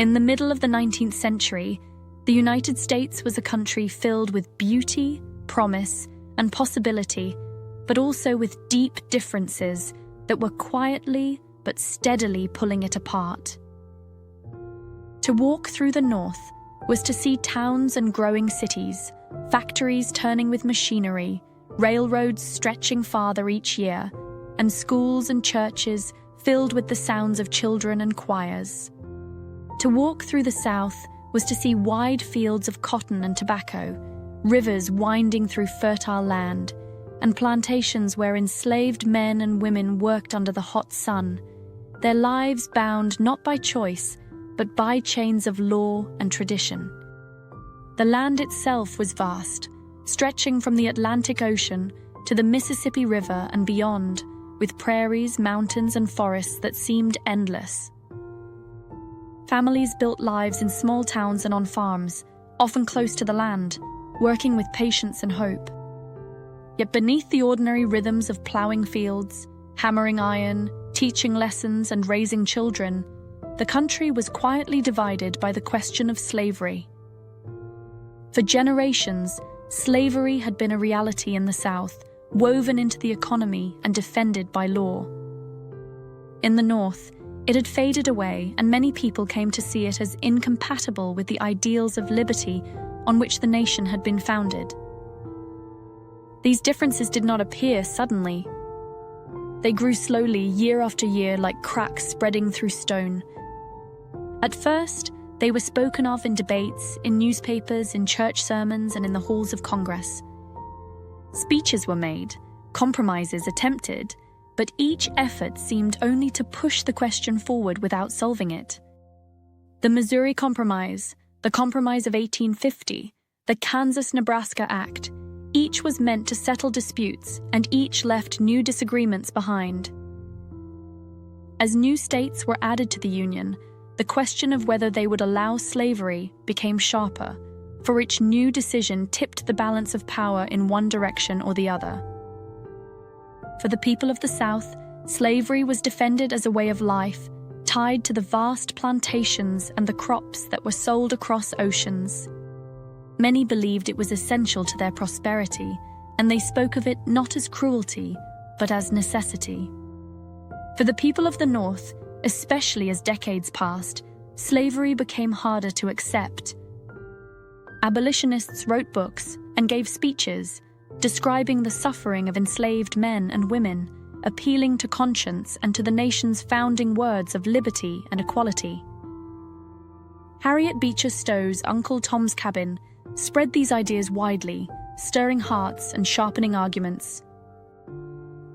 In the middle of the 19th century, the United States was a country filled with beauty, promise, and possibility, but also with deep differences that were quietly but steadily pulling it apart. To walk through the North was to see towns and growing cities, factories turning with machinery, railroads stretching farther each year, and schools and churches filled with the sounds of children and choirs. To walk through the South was to see wide fields of cotton and tobacco, rivers winding through fertile land, and plantations where enslaved men and women worked under the hot sun, their lives bound not by choice, but by chains of law and tradition. The land itself was vast, stretching from the Atlantic Ocean to the Mississippi River and beyond, with prairies, mountains, and forests that seemed endless. Families built lives in small towns and on farms, often close to the land, working with patience and hope. Yet beneath the ordinary rhythms of ploughing fields, hammering iron, teaching lessons, and raising children, the country was quietly divided by the question of slavery. For generations, slavery had been a reality in the South, woven into the economy and defended by law. In the North, it had faded away, and many people came to see it as incompatible with the ideals of liberty on which the nation had been founded. These differences did not appear suddenly. They grew slowly, year after year, like cracks spreading through stone. At first, they were spoken of in debates, in newspapers, in church sermons, and in the halls of Congress. Speeches were made, compromises attempted, but each effort seemed only to push the question forward without solving it. The Missouri Compromise, the Compromise of 1850, the Kansas-Nebraska Act, each was meant to settle disputes, and each left new disagreements behind. As new states were added to the Union, the question of whether they would allow slavery became sharper, for each new decision tipped the balance of power in one direction or the other. For the people of the South, slavery was defended as a way of life, tied to the vast plantations and the crops that were sold across oceans. Many believed it was essential to their prosperity, and they spoke of it not as cruelty, but as necessity. For the people of the North, especially as decades passed, slavery became harder to accept. Abolitionists wrote books and gave speeches, describing the suffering of enslaved men and women, appealing to conscience and to the nation's founding words of liberty and equality. Harriet Beecher Stowe's Uncle Tom's Cabin spread these ideas widely, stirring hearts and sharpening arguments.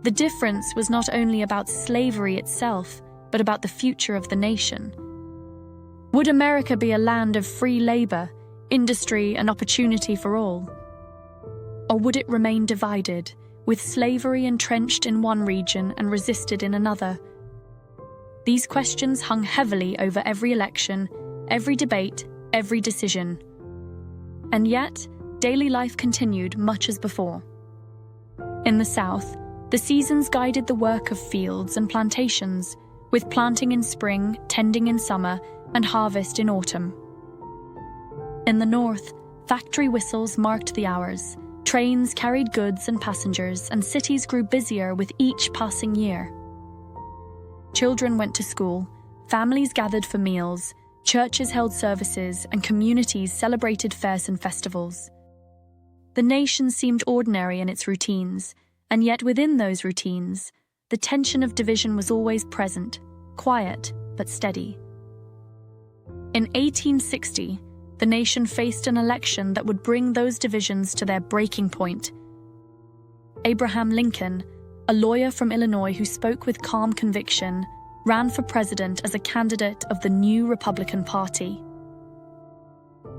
The difference was not only about slavery itself, but about the future of the nation. Would America be a land of free labor, industry, and opportunity for all? Or would it remain divided, with slavery entrenched in one region and resisted in another? These questions hung heavily over every election, every debate, every decision. And yet, daily life continued much as before. In the South, the seasons guided the work of fields and plantations, with planting in spring, tending in summer, and harvest in autumn. In the North, factory whistles marked the hours, trains carried goods and passengers, and cities grew busier with each passing year. Children went to school, families gathered for meals, churches held services, and communities celebrated fairs and festivals. The nation seemed ordinary in its routines, and yet within those routines, the tension of division was always present, quiet but steady. In 1860, the nation faced an election that would bring those divisions to their breaking point. Abraham Lincoln, a lawyer from Illinois who spoke with calm conviction, ran for president as a candidate of the new Republican Party.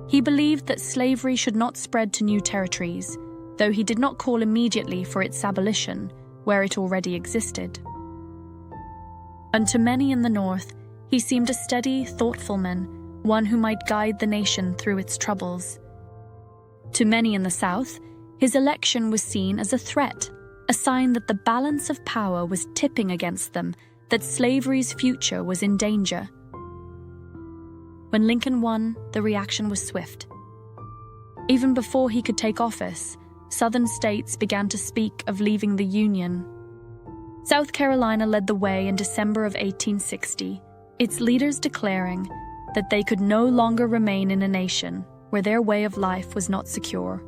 He believed that slavery should not spread to new territories, though he did not call immediately for its abolition, where it already existed. And to many in the North, he seemed a steady, thoughtful man, one who might guide the nation through its troubles. To many in the South, his election was seen as a threat, a sign that the balance of power was tipping against them, that slavery's future was in danger. When Lincoln won, the reaction was swift. Even before he could take office, Southern states began to speak of leaving the Union. South Carolina led the way in December of 1860, its leaders declaring that they could no longer remain in a nation where their way of life was not secure.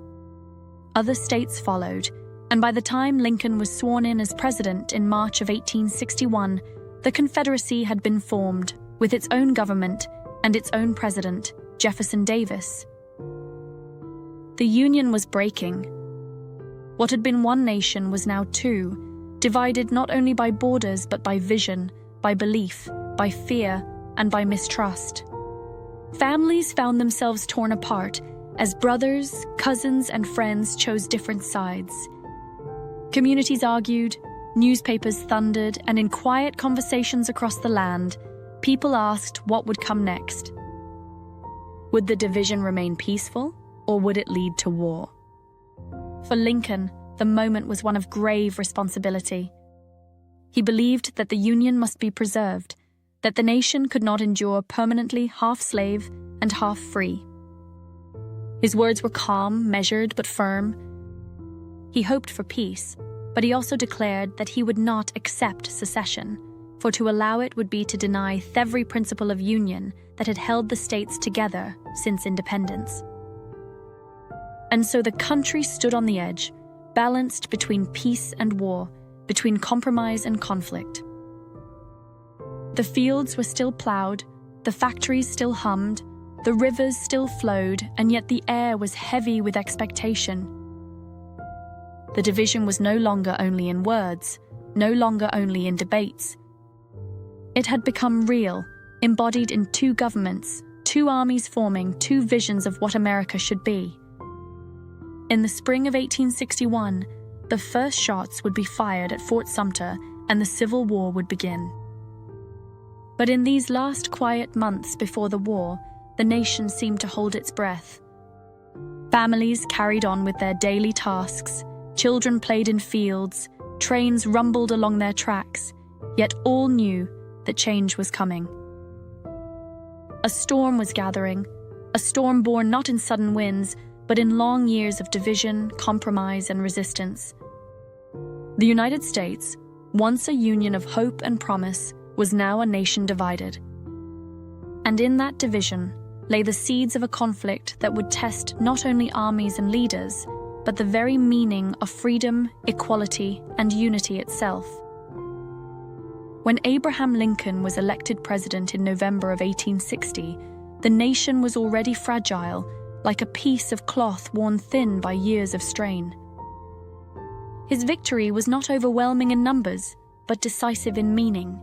Other states followed, and by the time Lincoln was sworn in as president in March of 1861, the Confederacy had been formed, with its own government and its own president, Jefferson Davis. The Union was breaking. What had been one nation was now two, divided not only by borders but by vision, by belief, by fear, and by mistrust. Families found themselves torn apart as brothers, cousins, and friends chose different sides. Communities argued, newspapers thundered, and in quiet conversations across the land, people asked what would come next. Would the division remain peaceful, or would it lead to war? For Lincoln, the moment was one of grave responsibility. He believed that the Union must be preserved, that the nation could not endure permanently half slave and half free. His words were calm, measured, but firm. He hoped for peace, but he also declared that he would not accept secession, for to allow it would be to deny every principle of union that had held the states together since independence. And so the country stood on the edge, balanced between peace and war, between compromise and conflict. The fields were still plowed, the factories still hummed, the rivers still flowed, and yet the air was heavy with expectation. The division was no longer only in words, no longer only in debates. It had become real, embodied in two governments, two armies forming two visions of what America should be. In the spring of 1861, the first shots would be fired at Fort Sumter and the Civil War would begin. But in these last quiet months before the war, the nation seemed to hold its breath. Families carried on with their daily tasks, children played in fields, trains rumbled along their tracks, yet all knew that change was coming. A storm was gathering, a storm born not in sudden winds, but in long years of division, compromise, and resistance. The United States, once a union of hope and promise, was now a nation divided. And in that division lay the seeds of a conflict that would test not only armies and leaders, but the very meaning of freedom, equality, and unity itself. When Abraham Lincoln was elected president in November of 1860, the nation was already fragile, like a piece of cloth worn thin by years of strain. His victory was not overwhelming in numbers, but decisive in meaning.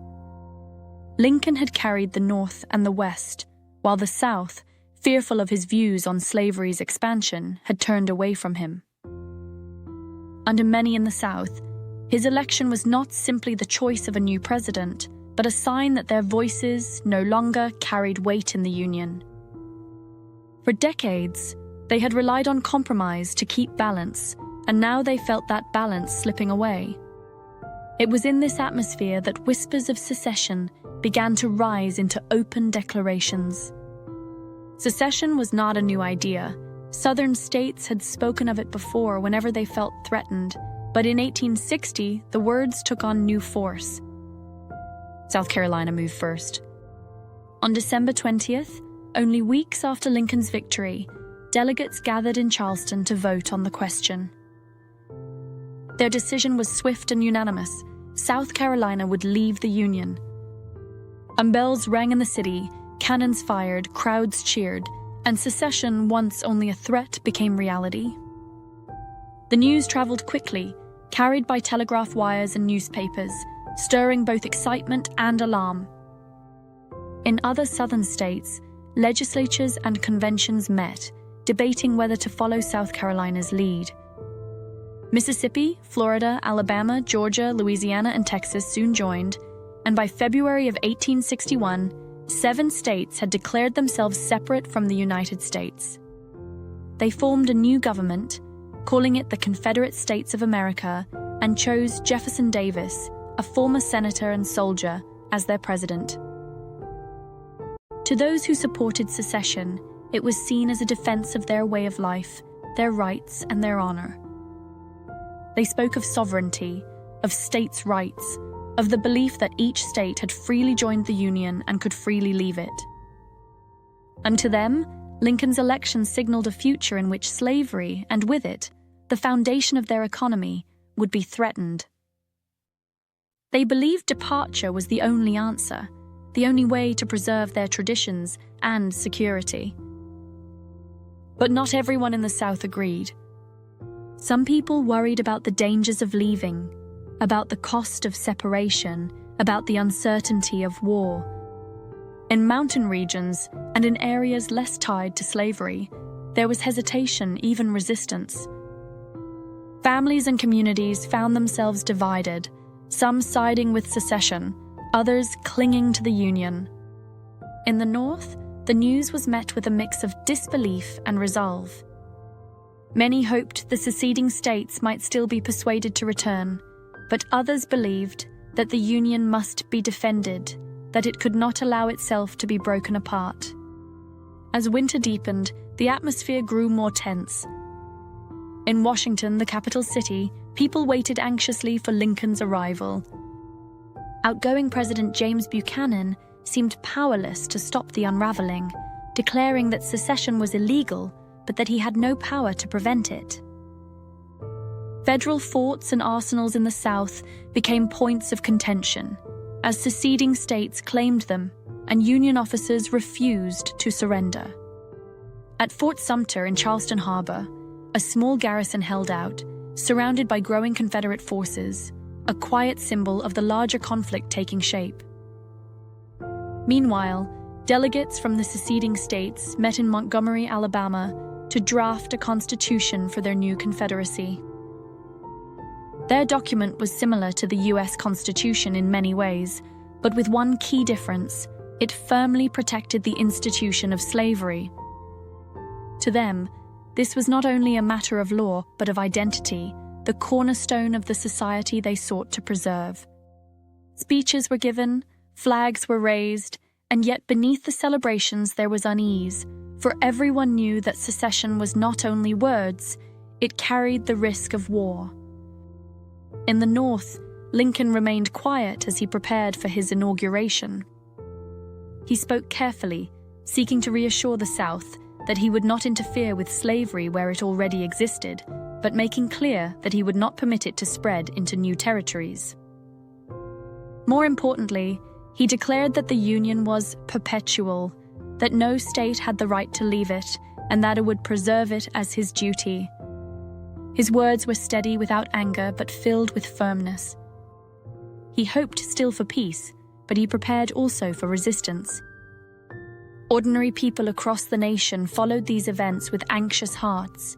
Lincoln had carried the North and the West, while the South, fearful of his views on slavery's expansion, had turned away from him. Under many in the South, his election was not simply the choice of a new president, but a sign that their voices no longer carried weight in the Union. For decades, they had relied on compromise to keep balance, and now they felt that balance slipping away. It was in this atmosphere that whispers of secession began to rise into open declarations. Secession was not a new idea. Southern states had spoken of it before whenever they felt threatened, but in 1860, the words took on new force. South Carolina moved first. On December 20th, only weeks after Lincoln's victory, delegates gathered in Charleston to vote on the question. Their decision was swift and unanimous. South Carolina would leave the Union. Bells rang in the city, cannons fired, crowds cheered, and secession, once only a threat, became reality. The news traveled quickly, carried by telegraph wires and newspapers, stirring both excitement and alarm. In other southern states, legislatures and conventions met, debating whether to follow South Carolina's lead. Mississippi, Florida, Alabama, Georgia, Louisiana, and Texas soon joined, and by February of 1861, 7 states had declared themselves separate from the United States. They formed a new government, calling it the Confederate States of America, and chose Jefferson Davis, a former senator and soldier, as their president. To those who supported secession, it was seen as a defense of their way of life, their rights, and their honor. They spoke of sovereignty, of states' rights, of the belief that each state had freely joined the Union and could freely leave it. And to them, Lincoln's election signaled a future in which slavery, and with it, the foundation of their economy, would be threatened. They believed departure was the only answer, the only way to preserve their traditions and security. But not everyone in the South agreed. Some people worried about the dangers of leaving, about the cost of separation, about the uncertainty of war. In mountain regions and in areas less tied to slavery, there was hesitation, even resistance. Families and communities found themselves divided, some siding with secession, others clinging to the Union. In the North, the news was met with a mix of disbelief and resolve. Many hoped the seceding states might still be persuaded to return, but others believed that the Union must be defended, that it could not allow itself to be broken apart. As winter deepened, the atmosphere grew more tense. In Washington, the capital city, people waited anxiously for Lincoln's arrival. Outgoing President James Buchanan seemed powerless to stop the unraveling, declaring that secession was illegal, but that he had no power to prevent it. Federal forts and arsenals in the South became points of contention, as seceding states claimed them, and Union officers refused to surrender. At Fort Sumter in Charleston Harbor, a small garrison held out, surrounded by growing Confederate forces, a quiet symbol of the larger conflict taking shape. Meanwhile, delegates from the seceding states met in Montgomery, Alabama, to draft a constitution for their new Confederacy. Their document was similar to the U.S. Constitution in many ways, but with one key difference: it firmly protected the institution of slavery. To them, this was not only a matter of law, but of identity, the cornerstone of the society they sought to preserve. Speeches were given, flags were raised, and yet beneath the celebrations there was unease, for everyone knew that secession was not only words, it carried the risk of war. In the North, Lincoln remained quiet as he prepared for his inauguration. He spoke carefully, seeking to reassure the South that he would not interfere with slavery where it already existed, but making clear that he would not permit it to spread into new territories. More importantly, he declared that the Union was perpetual, that no state had the right to leave it, and that it would preserve it as his duty. His words were steady without anger, but filled with firmness. He hoped still for peace, but he prepared also for resistance. Ordinary people across the nation followed these events with anxious hearts.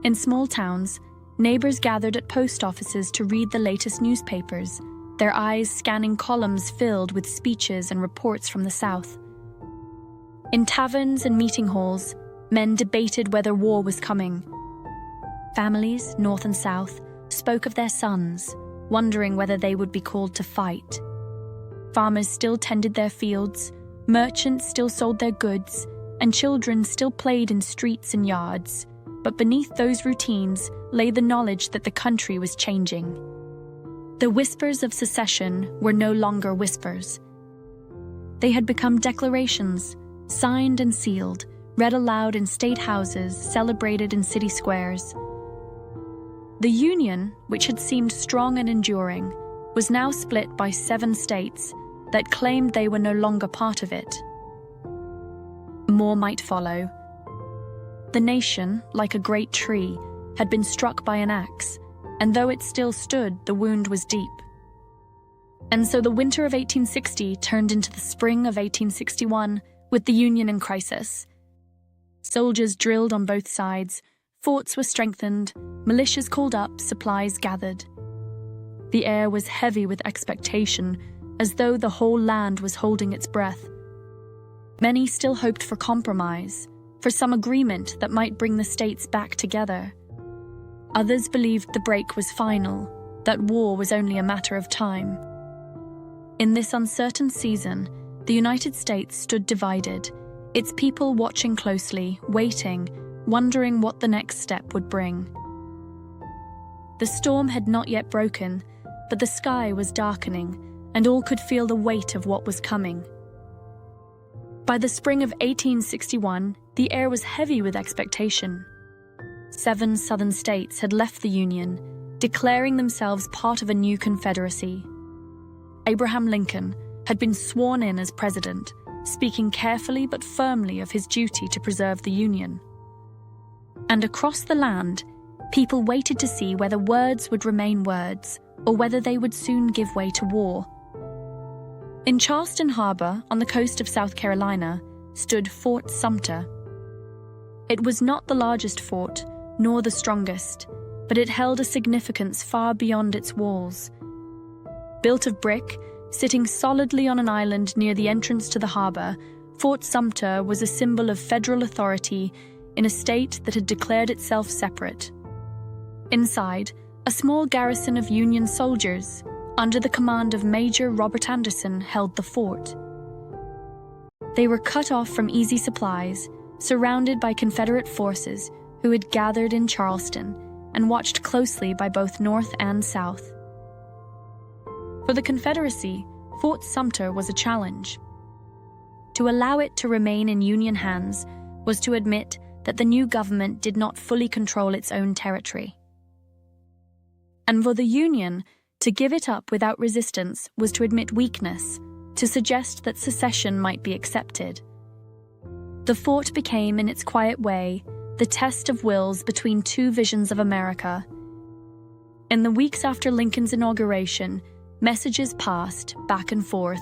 In small towns, neighbors gathered at post offices to read the latest newspapers, their eyes scanning columns filled with speeches and reports from the South. In taverns and meeting halls, men debated whether war was coming. Families, North and South, spoke of their sons, wondering whether they would be called to fight. Farmers still tended their fields, merchants still sold their goods, and children still played in streets and yards. But beneath those routines lay the knowledge that the country was changing. The whispers of secession were no longer whispers. They had become declarations, signed and sealed, read aloud in state houses, celebrated in city squares. The Union, which had seemed strong and enduring, was now split by 7 states that claimed they were no longer part of it. More might follow. The nation, like a great tree, had been struck by an axe, and though it still stood, the wound was deep. And so the winter of 1860 turned into the spring of 1861, with the Union in crisis. Soldiers drilled on both sides, forts were strengthened, militias called up, supplies gathered. The air was heavy with expectation, as though the whole land was holding its breath. Many still hoped for compromise, for some agreement that might bring the states back together. Others believed the break was final, that war was only a matter of time. In this uncertain season, the United States stood divided, its people watching closely, waiting, wondering what the next step would bring. The storm had not yet broken, but the sky was darkening, and all could feel the weight of what was coming. By the spring of 1861, the air was heavy with expectation. 7 southern states had left the Union, declaring themselves part of a new confederacy. Abraham Lincoln had been sworn in as president, speaking carefully but firmly of his duty to preserve the Union. And across the land, people waited to see whether words would remain words or whether they would soon give way to war. In Charleston Harbor, on the coast of South Carolina, stood Fort Sumter. It was not the largest fort, nor the strongest, but it held a significance far beyond its walls. Built of brick, sitting solidly on an island near the entrance to the harbor, Fort Sumter was a symbol of federal authority in a state that had declared itself separate. Inside, a small garrison of Union soldiers, under the command of Major Robert Anderson, held the fort. They were cut off from easy supplies, surrounded by Confederate forces who had gathered in Charleston and watched closely by both North and South. For the Confederacy, Fort Sumter was a challenge. To allow it to remain in Union hands was to admit that the new government did not fully control its own territory. And for the Union, to give it up without resistance was to admit weakness, to suggest that secession might be accepted. The fort became, in its quiet way, the test of wills between two visions of America. In the weeks after Lincoln's inauguration, messages passed back and forth.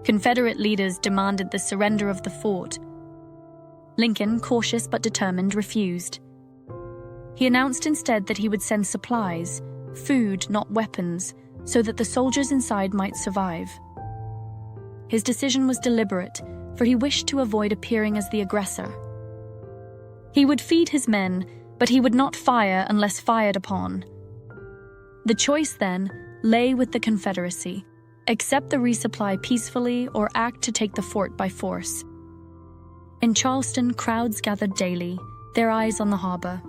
Confederate leaders demanded the surrender of the fort. Lincoln, cautious but determined, refused. He announced instead that he would send supplies, food, not weapons, so that the soldiers inside might survive. His decision was deliberate, for he wished to avoid appearing as the aggressor. He would feed his men, but he would not fire unless fired upon. The choice, then, lay with the Confederacy: accept the resupply peacefully or act to take the fort by force. In Charleston, crowds gathered daily, their eyes on the harbor.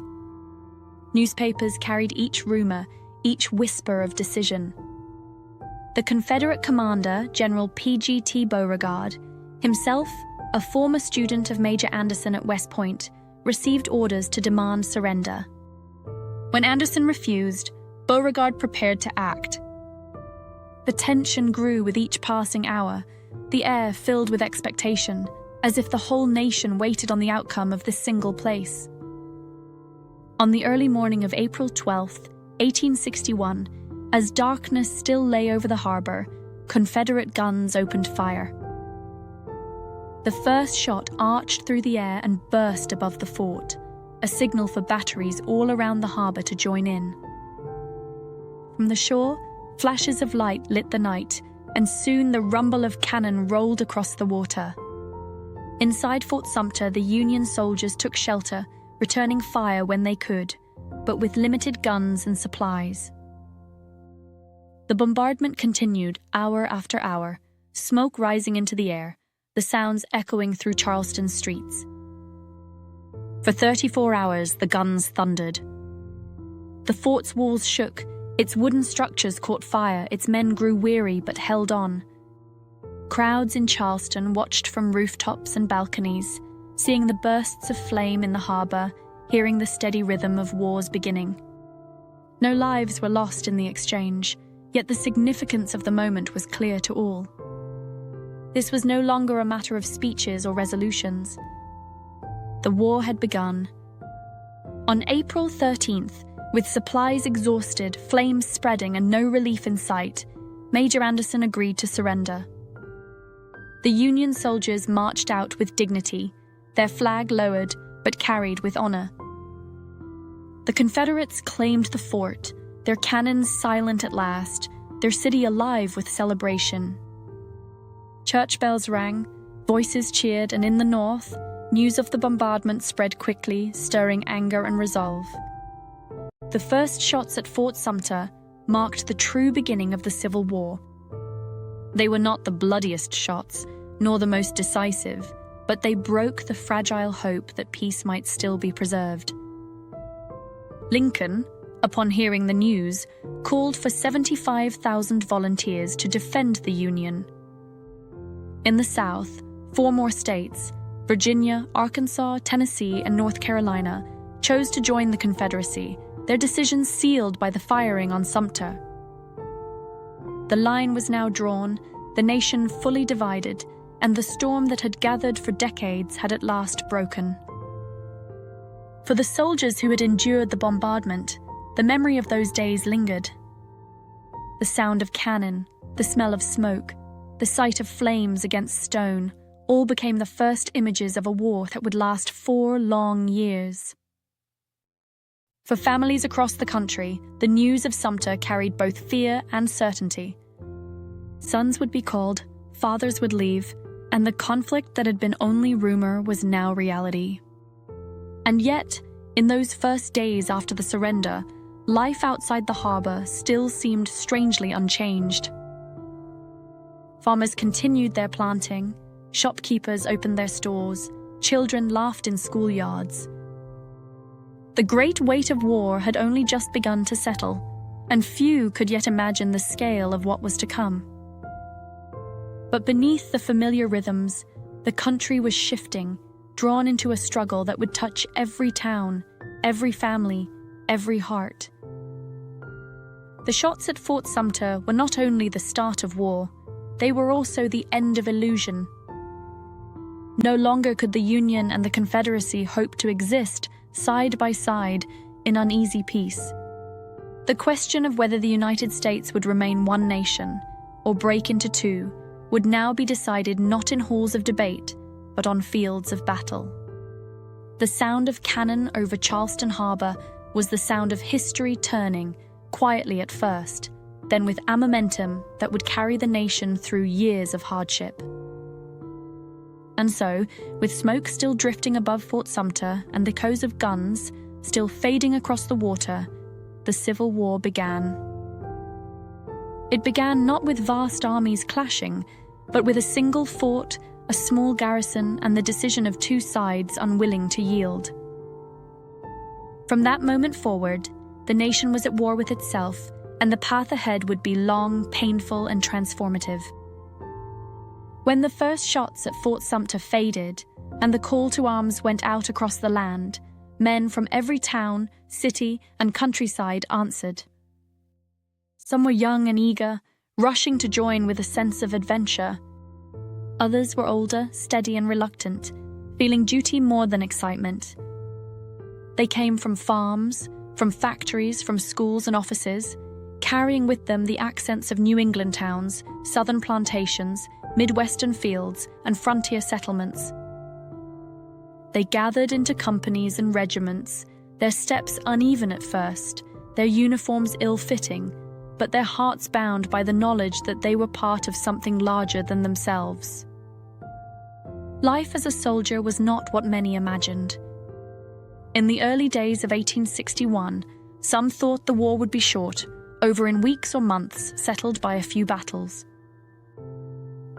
Newspapers carried each rumor, each whisper of decision. The Confederate commander, General P.G.T. Beauregard, himself a former student of Major Anderson at West Point, received orders to demand surrender. When Anderson refused, Beauregard prepared to act. The tension grew with each passing hour, the air filled with expectation, as if the whole nation waited on the outcome of this single place. On the early morning of April 12, 1861, as darkness still lay over the harbor, Confederate guns opened fire. The first shot arched through the air and burst above the fort, a signal for batteries all around the harbor to join in. From the shore, flashes of light lit the night, and soon the rumble of cannon rolled across the water. Inside Fort Sumter, the Union soldiers took shelter, returning fire when they could, but with limited guns and supplies. The bombardment continued hour after hour, smoke rising into the air, the sounds echoing through Charleston's streets. For 34 hours, the guns thundered. The fort's walls shook, its wooden structures caught fire, its men grew weary but held on. Crowds in Charleston watched from rooftops and balconies, seeing the bursts of flame in the harbor, hearing the steady rhythm of war's beginning. No lives were lost in the exchange, yet the significance of the moment was clear to all. This was no longer a matter of speeches or resolutions. The war had begun. On April 13th, with supplies exhausted, flames spreading, and no relief in sight, Major Anderson agreed to surrender. The Union soldiers marched out with dignity, their flag lowered but carried with honor. The Confederates claimed the fort, their cannons silent at last, their city alive with celebration. Church bells rang, voices cheered, and in the north, news of the bombardment spread quickly, stirring anger and resolve. The first shots at Fort Sumter marked the true beginning of the Civil War. They were not the bloodiest shots, nor the most decisive, but they broke the fragile hope that peace might still be preserved. Lincoln, upon hearing the news, called for 75,000 volunteers to defend the Union. In the South, 4 more states, Virginia, Arkansas, Tennessee, and North Carolina, chose to join the Confederacy, their decisions sealed by the firing on Sumter. The line was now drawn, the nation fully divided, and the storm that had gathered for decades had at last broken. For the soldiers who had endured the bombardment, the memory of those days lingered. The sound of cannon, the smell of smoke, the sight of flames against stone, all became the first images of a war that would last 4 long years. For families across the country, the news of Sumter carried both fear and certainty. Sons would be called, fathers would leave, and the conflict that had been only rumor was now reality. And yet, in those first days after the surrender, life outside the harbor still seemed strangely unchanged. Farmers continued their planting, shopkeepers opened their stores, children laughed in schoolyards. The great weight of war had only just begun to settle, and few could yet imagine the scale of what was to come. But beneath the familiar rhythms, the country was shifting, drawn into a struggle that would touch every town, every family, every heart. The shots at Fort Sumter were not only the start of war, they were also the end of illusion. No longer could the Union and the Confederacy hope to exist side by side in uneasy peace. The question of whether the United States would remain one nation or break into two would now be decided not in halls of debate, but on fields of battle. The sound of cannon over Charleston Harbor was the sound of history turning, quietly at first, then with a momentum that would carry the nation through years of hardship. And so, with smoke still drifting above Fort Sumter and the echoes of guns still fading across the water, the Civil War began. It began not with vast armies clashing, but with a single fort, a small garrison, and the decision of 2 sides unwilling to yield. From that moment forward, the nation was at war with itself, and the path ahead would be long, painful, and transformative. When the first shots at Fort Sumter faded, and the call to arms went out across the land, men from every town, city, and countryside answered. Some were young and eager, rushing to join with a sense of adventure. Others were older, steady, and reluctant, feeling duty more than excitement. They came from farms, from factories, from schools and offices, carrying with them the accents of New England towns, southern plantations, Midwestern fields, and frontier settlements. They gathered into companies and regiments, their steps uneven at first, their uniforms ill-fitting, but their hearts bound by the knowledge that they were part of something larger than themselves. Life as a soldier was not what many imagined. In the early days of 1861, some thought the war would be short, over in weeks or months, settled by a few battles.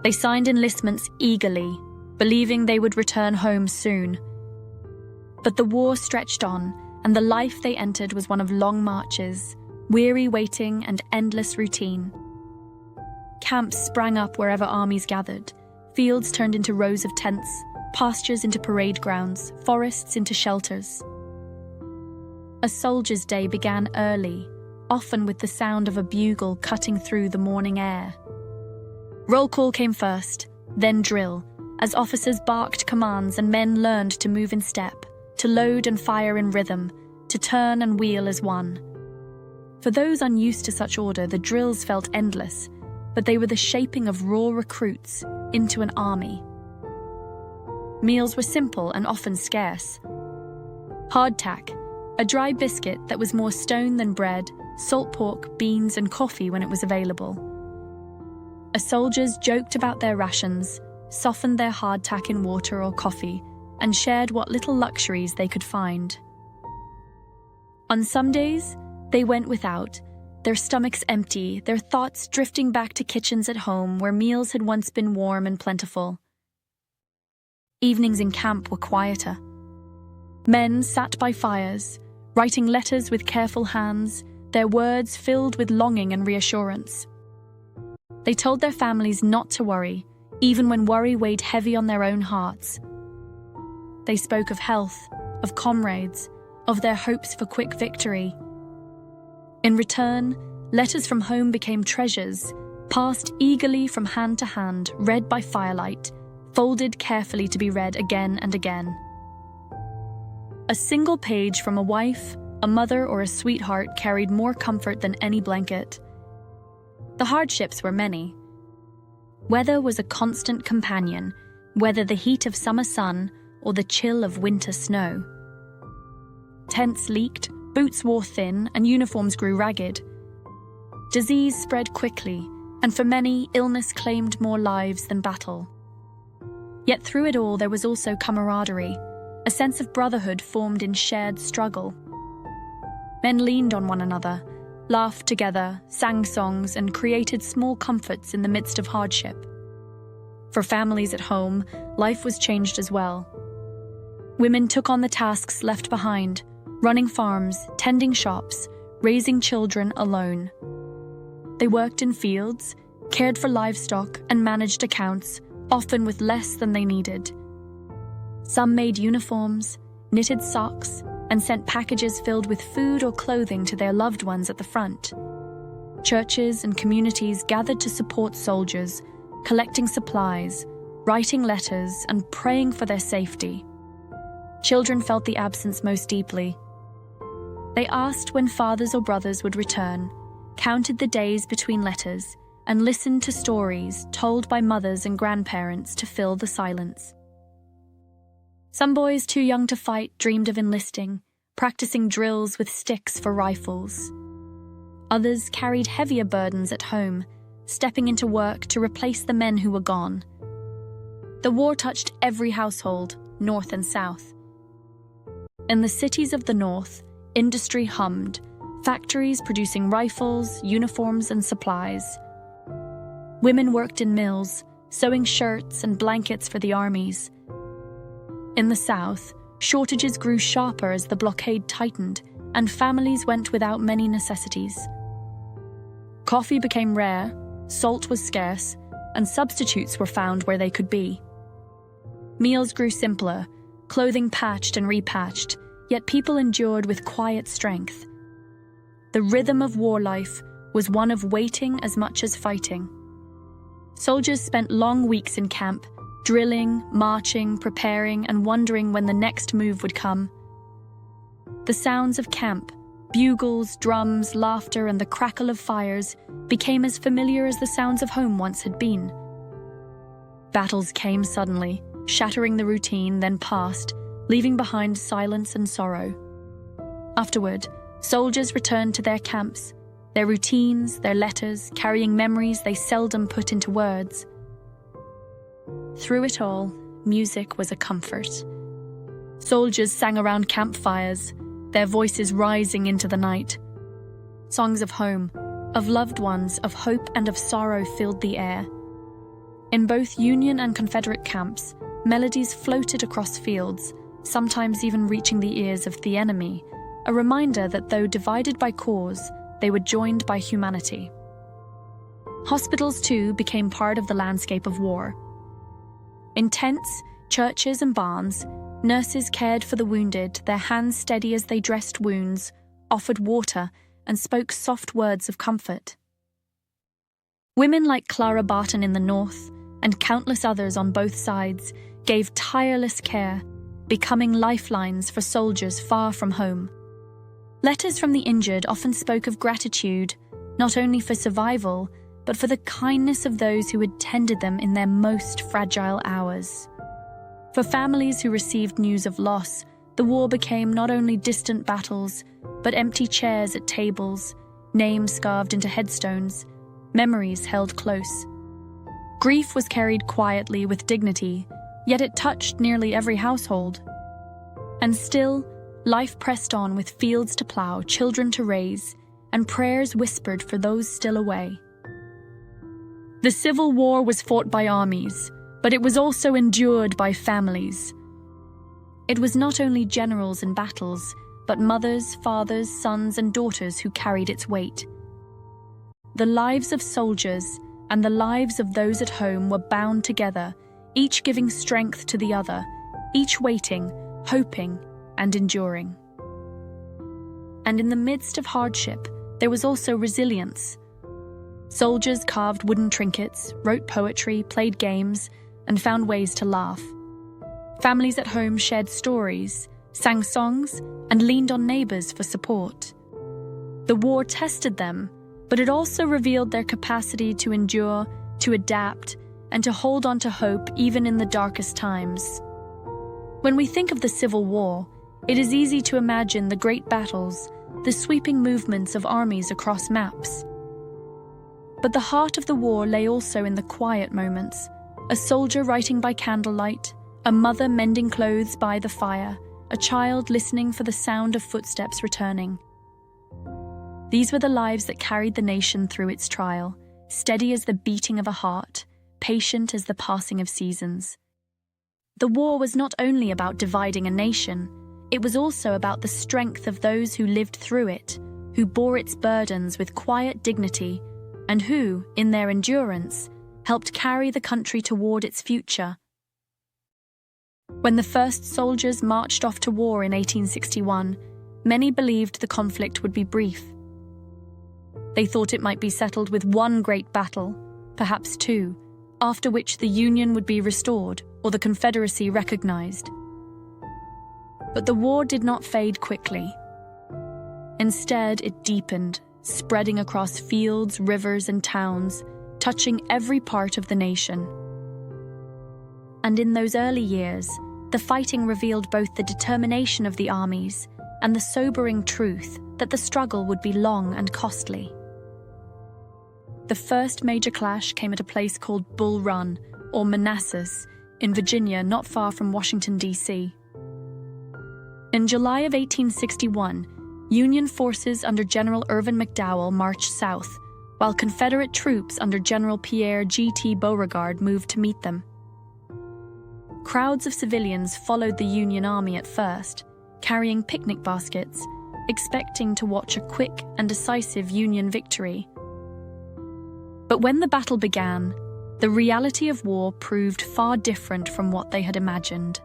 They signed enlistments eagerly, believing they would return home soon. But the war stretched on, and the life they entered was one of long marches, weary waiting and endless routine. Camps sprang up wherever armies gathered, fields turned into rows of tents, pastures into parade grounds, forests into shelters. A soldier's day began early, often with the sound of a bugle cutting through the morning air. Roll call came first, then drill, as officers barked commands and men learned to move in step, to load and fire in rhythm, to turn and wheel as one. For those unused to such order, the drills felt endless, but they were the shaping of raw recruits into an army. Meals were simple and often scarce. Hardtack, a dry biscuit that was more stone than bread, salt pork, beans, and coffee when it was available. Soldiers joked about their rations, softened their hardtack in water or coffee, and shared what little luxuries they could find. On some days, they went without, their stomachs empty, their thoughts drifting back to kitchens at home where meals had once been warm and plentiful. Evenings in camp were quieter. Men sat by fires, writing letters with careful hands, their words filled with longing and reassurance. They told their families not to worry, even when worry weighed heavy on their own hearts. They spoke of health, of comrades, of their hopes for quick victory. In return, letters from home became treasures, passed eagerly from hand to hand, read by firelight, folded carefully to be read again and again. A single page from a wife, a mother, or a sweetheart carried more comfort than any blanket. The hardships were many. Weather was a constant companion, whether the heat of summer sun or the chill of winter snow. Tents leaked, boots wore thin, and uniforms grew ragged. Disease spread quickly, and for many, illness claimed more lives than battle. Yet through it all there was also camaraderie, a sense of brotherhood formed in shared struggle. Men leaned on one another, laughed together, sang songs, and created small comforts in the midst of hardship. For families at home, life was changed as well. Women took on the tasks left behind, running farms, tending shops, raising children alone. They worked in fields, cared for livestock, and managed accounts, often with less than they needed. Some made uniforms, knitted socks, and sent packages filled with food or clothing to their loved ones at the front. Churches and communities gathered to support soldiers, collecting supplies, writing letters, and praying for their safety. Children felt the absence most deeply. They asked when fathers or brothers would return, counted the days between letters, and listened to stories told by mothers and grandparents to fill the silence. Some boys too young to fight dreamed of enlisting, practicing drills with sticks for rifles. Others carried heavier burdens at home, stepping into work to replace the men who were gone. The war touched every household, north and south. In the cities of the north, industry hummed, factories producing rifles, uniforms, and supplies. Women worked in mills, sewing shirts and blankets for the armies. In the south, shortages grew sharper as the blockade tightened, and families went without many necessities. Coffee became rare, salt was scarce, and substitutes were found where they could be. Meals grew simpler, clothing patched and repatched, yet people endured with quiet strength. The rhythm of war life was one of waiting as much as fighting. Soldiers spent long weeks in camp, drilling, marching, preparing, and wondering when the next move would come. The sounds of camp, bugles, drums, laughter, and the crackle of fires became as familiar as the sounds of home once had been. Battles came suddenly, shattering the routine, then passed, leaving behind silence and sorrow. Afterward, soldiers returned to their camps, their routines, their letters, carrying memories they seldom put into words. Through it all, music was a comfort. Soldiers sang around campfires, their voices rising into the night. Songs of home, of loved ones, of hope and of sorrow filled the air. In both Union and Confederate camps, melodies floated across fields, sometimes even reaching the ears of the enemy, a reminder that though divided by cause, they were joined by humanity. Hospitals, too, became part of the landscape of war. In tents, churches, and barns, nurses cared for the wounded, their hands steady as they dressed wounds, offered water, and spoke soft words of comfort. Women like Clara Barton in the north, and countless others on both sides, gave tireless care, becoming lifelines for soldiers far from home. Letters from the injured often spoke of gratitude, not only for survival, but for the kindness of those who had tended them in their most fragile hours. For families who received news of loss, the war became not only distant battles, but empty chairs at tables, names carved into headstones, memories held close. Grief was carried quietly with dignity, yet it touched nearly every household. And still, life pressed on with fields to plow, children to raise, and prayers whispered for those still away. The Civil War was fought by armies, but it was also endured by families. It was not only generals in battles, but mothers, fathers, sons, and daughters who carried its weight. The lives of soldiers and the lives of those at home were bound together, each giving strength to the other, each waiting, hoping, and enduring. And in the midst of hardship, there was also resilience. Soldiers carved wooden trinkets, wrote poetry, played games, and found ways to laugh. Families at home shared stories, sang songs, and leaned on neighbors for support. The war tested them, but it also revealed their capacity to endure, to adapt, and to hold on to hope even in the darkest times. When we think of the Civil War, it is easy to imagine the great battles, the sweeping movements of armies across maps. But the heart of the war lay also in the quiet moments, a soldier writing by candlelight, a mother mending clothes by the fire, a child listening for the sound of footsteps returning. These were the lives that carried the nation through its trial, steady as the beating of a heart, patient as the passing of seasons. The war was not only about dividing a nation, it was also about the strength of those who lived through it, who bore its burdens with quiet dignity, and who, in their endurance, helped carry the country toward its future. When the first soldiers marched off to war in 1861, many believed the conflict would be brief. They thought it might be settled with one great battle, perhaps two, after which the Union would be restored or the Confederacy recognized. But the war did not fade quickly. Instead, it deepened, spreading across fields, rivers, and towns, touching every part of the nation. And in those early years, the fighting revealed both the determination of the armies and the sobering truth that the struggle would be long and costly. The first major clash came at a place called Bull Run, or Manassas, in Virginia, not far from Washington, D.C. In July of 1861, Union forces under General Irvin McDowell marched south, while Confederate troops under General Pierre G.T. Beauregard moved to meet them. Crowds of civilians followed the Union Army at first, carrying picnic baskets, expecting to watch a quick and decisive Union victory. But when the battle began, the reality of war proved far different from what they had imagined.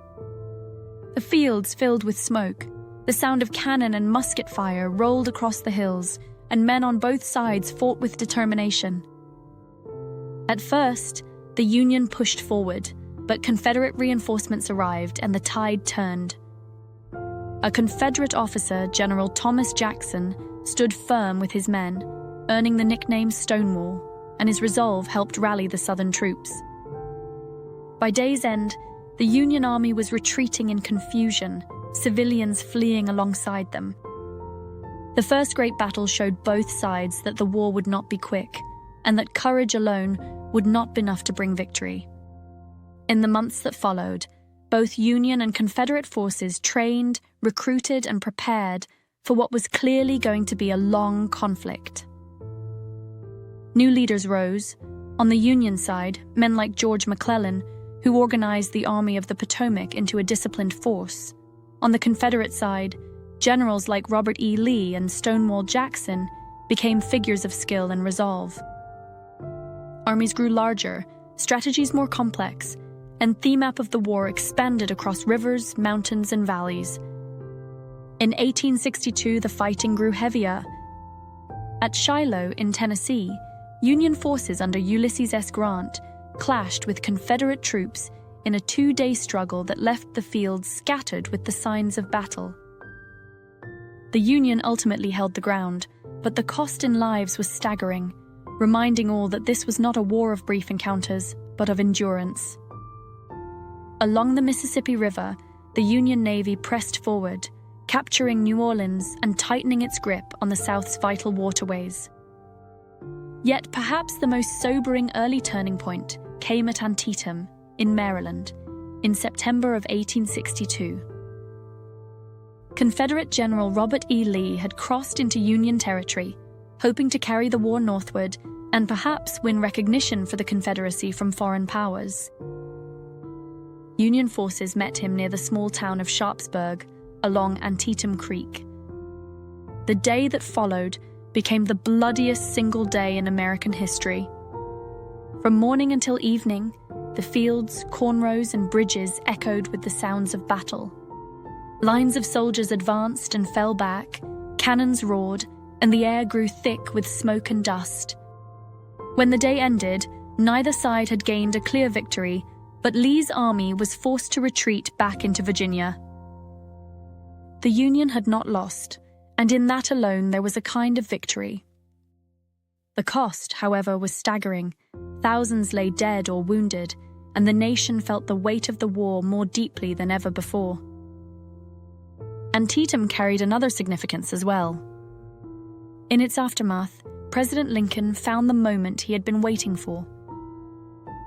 The fields filled with smoke, the sound of cannon and musket fire rolled across the hills, and men on both sides fought with determination. At first, the Union pushed forward, but Confederate reinforcements arrived and the tide turned. A Confederate officer, General Thomas Jackson, stood firm with his men, earning the nickname Stonewall, and his resolve helped rally the Southern troops. By day's end, the Union Army was retreating in confusion, civilians fleeing alongside them. The first great battle showed both sides that the war would not be quick, and that courage alone would not be enough to bring victory. In the months that followed, both Union and Confederate forces trained, recruited, and prepared for what was clearly going to be a long conflict. New leaders rose. On the Union side, men like George McClellan, who organized the Army of the Potomac into a disciplined force. On the Confederate side, generals like Robert E. Lee and Stonewall Jackson became figures of skill and resolve. Armies grew larger, strategies more complex, and the map of the war expanded across rivers, mountains, and valleys. In 1862, the fighting grew heavier. At Shiloh, in Tennessee, Union forces under Ulysses S. Grant clashed with Confederate troops in a 2-day struggle that left the field scattered with the signs of battle. The Union ultimately held the ground, but the cost in lives was staggering, reminding all that this was not a war of brief encounters, but of endurance. Along the Mississippi River, the Union Navy pressed forward, capturing New Orleans and tightening its grip on the South's vital waterways. Yet perhaps the most sobering early turning point came at Antietam, in Maryland, in September of 1862. Confederate General Robert E. Lee had crossed into Union territory, hoping to carry the war northward and perhaps win recognition for the Confederacy from foreign powers. Union forces met him near the small town of Sharpsburg, along Antietam Creek. The day that followed became the bloodiest single day in American history. From morning until evening, the fields, cornrows, and bridges echoed with the sounds of battle. Lines of soldiers advanced and fell back, cannons roared, and the air grew thick with smoke and dust. When the day ended, neither side had gained a clear victory, but Lee's army was forced to retreat back into Virginia. The Union had not lost, and in that alone there was a kind of victory. The cost, however, was staggering. Thousands lay dead or wounded, and the nation felt the weight of the war more deeply than ever before. Antietam carried another significance as well. In its aftermath, President Lincoln found the moment he had been waiting for.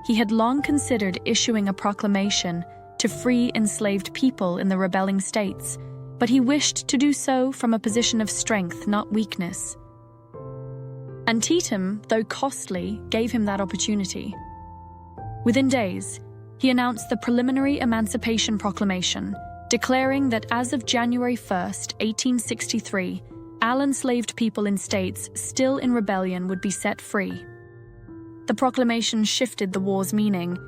He had long considered issuing a proclamation to free enslaved people in the rebelling states, but he wished to do so from a position of strength, not weakness. Antietam, though costly, gave him that opportunity. Within days, he announced the preliminary Emancipation Proclamation, declaring that as of January 1st, 1863, all enslaved people in states still in rebellion would be set free. The proclamation shifted the war's meaning.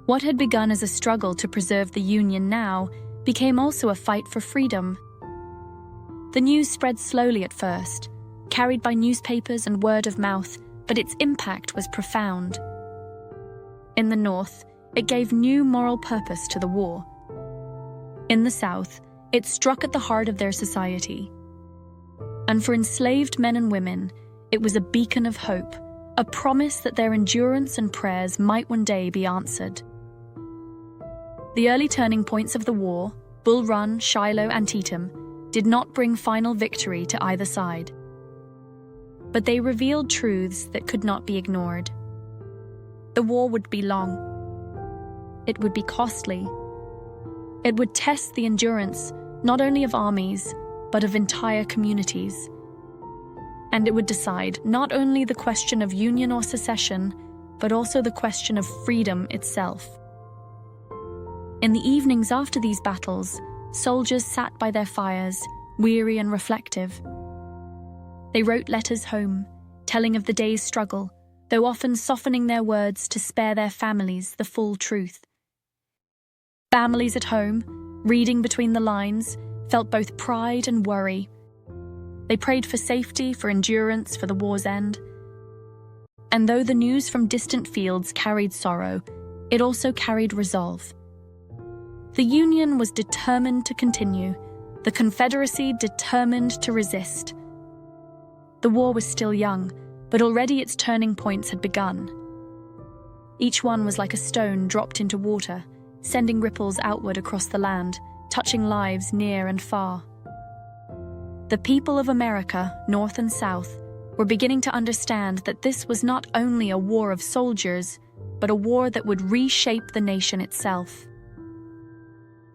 What had begun as a struggle to preserve the Union now became also a fight for freedom. The news spread slowly at first, carried by newspapers and word of mouth, but its impact was profound. In the North, it gave new moral purpose to the war. In the South, it struck at the heart of their society. And for enslaved men and women, it was a beacon of hope, a promise that their endurance and prayers might one day be answered. The early turning points of the war, Bull Run, Shiloh, Antietam, did not bring final victory to either side. But they revealed truths that could not be ignored. The war would be long. It would be costly. It would test the endurance not only of armies, but of entire communities. And it would decide not only the question of union or secession, but also the question of freedom itself. In the evenings after these battles, soldiers sat by their fires, weary and reflective. They wrote letters home, telling of the day's struggle, though often softening their words to spare their families the full truth. Families at home, reading between the lines, felt both pride and worry. They prayed for safety, for endurance, for the war's end. And though the news from distant fields carried sorrow, it also carried resolve. The Union was determined to continue, the Confederacy determined to resist. The war was still young, but already its turning points had begun. Each one was like a stone dropped into water, sending ripples outward across the land, touching lives near and far. The people of America, North and South, were beginning to understand that this was not only a war of soldiers, but a war that would reshape the nation itself.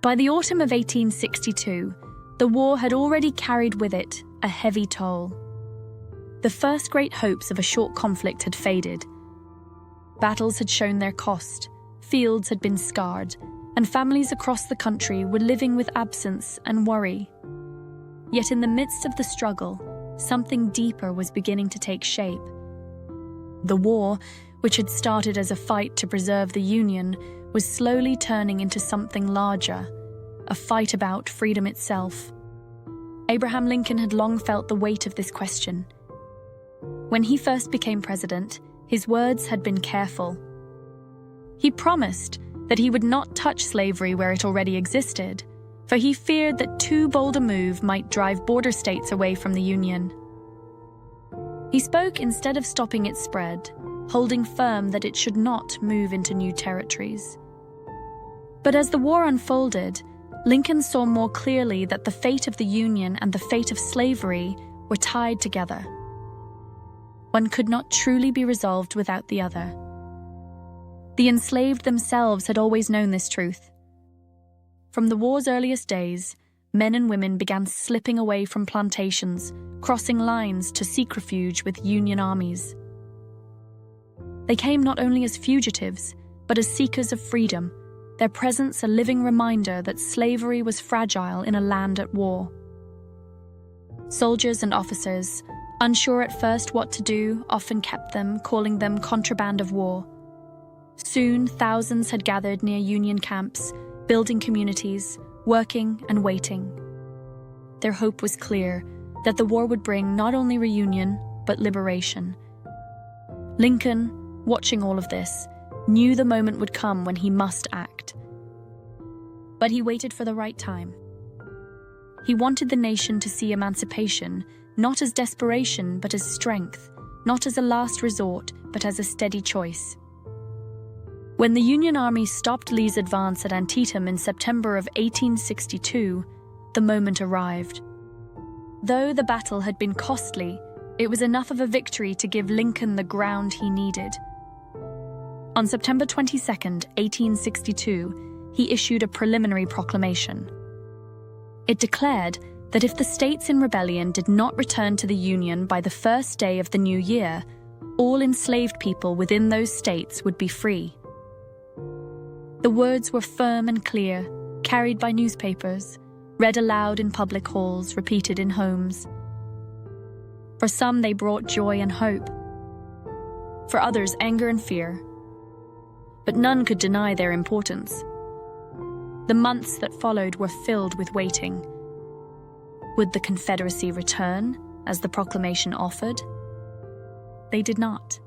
By the autumn of 1862, the war had already carried with it a heavy toll. The first great hopes of a short conflict had faded. Battles had shown their cost, fields had been scarred, and families across the country were living with absence and worry. Yet in the midst of the struggle, something deeper was beginning to take shape. The war, which had started as a fight to preserve the Union, was slowly turning into something larger, a fight about freedom itself. Abraham Lincoln had long felt the weight of this question. When he first became president, his words had been careful. He promised that he would not touch slavery where it already existed, for he feared that too bold a move might drive border states away from the Union. He spoke instead of stopping its spread, holding firm that it should not move into new territories. But as the war unfolded, Lincoln saw more clearly that the fate of the Union and the fate of slavery were tied together. One could not truly be resolved without the other. The enslaved themselves had always known this truth. From the war's earliest days, men and women began slipping away from plantations, crossing lines to seek refuge with Union armies. They came not only as fugitives, but as seekers of freedom, their presence a living reminder that slavery was fragile in a land at war. Soldiers and officers, unsure at first what to do, often kept them, calling them contraband of war. Soon, thousands had gathered near Union camps, building communities, working and waiting. Their hope was clear, that the war would bring not only reunion, but liberation. Lincoln, watching all of this, knew the moment would come when he must act. But he waited for the right time. He wanted the nation to see emancipation not as desperation but as strength, not as a last resort but as a steady choice. When the Union Army stopped Lee's advance at Antietam in September of 1862, the moment arrived. Though the battle had been costly, it was enough of a victory to give Lincoln the ground he needed. On September 22, 1862, he issued a preliminary proclamation. It declared that if the states in rebellion did not return to the Union by the first day of the new year, all enslaved people within those states would be free. The words were firm and clear, carried by newspapers, read aloud in public halls, repeated in homes. For some, they brought joy and hope. For others, anger and fear. But none could deny their importance. The months that followed were filled with waiting. Would the Confederacy return, as the proclamation offered? They did not.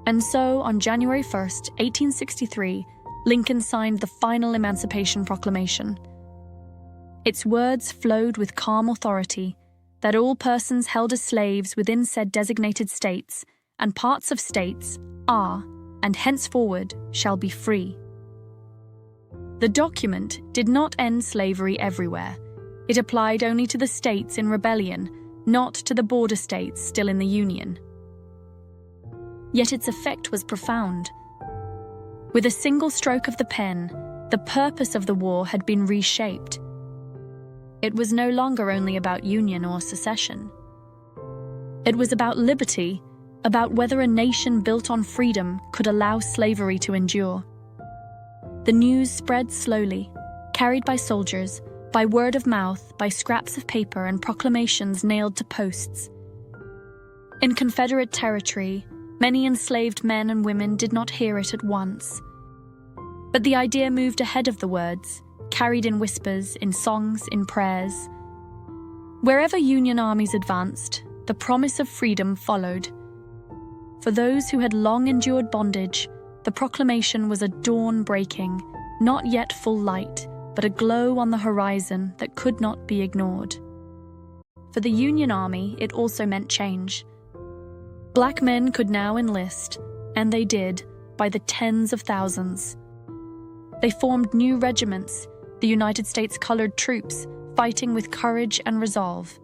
And so, on January 1st, 1863, Lincoln signed the final Emancipation Proclamation. Its words flowed with calm authority that all persons held as slaves within said designated states and parts of states are, and henceforward shall be free. The document did not end slavery everywhere. It applied only to the states in rebellion, not to the border states still in the Union. Yet its effect was profound. With a single stroke of the pen, the purpose of the war had been reshaped. It was no longer only about union or secession. It was about liberty, about whether a nation built on freedom could allow slavery to endure. The news spread slowly, carried by soldiers, by word of mouth, by scraps of paper and proclamations nailed to posts. In Confederate territory, many enslaved men and women did not hear it at once. But the idea moved ahead of the words, carried in whispers, in songs, in prayers. Wherever Union armies advanced, the promise of freedom followed. For those who had long endured bondage, the proclamation was a dawn breaking, not yet full light, but a glow on the horizon that could not be ignored. For the Union Army, it also meant change. Black men could now enlist, and they did, by the tens of thousands. They formed new regiments, the United States colored troops, fighting with courage and resolve.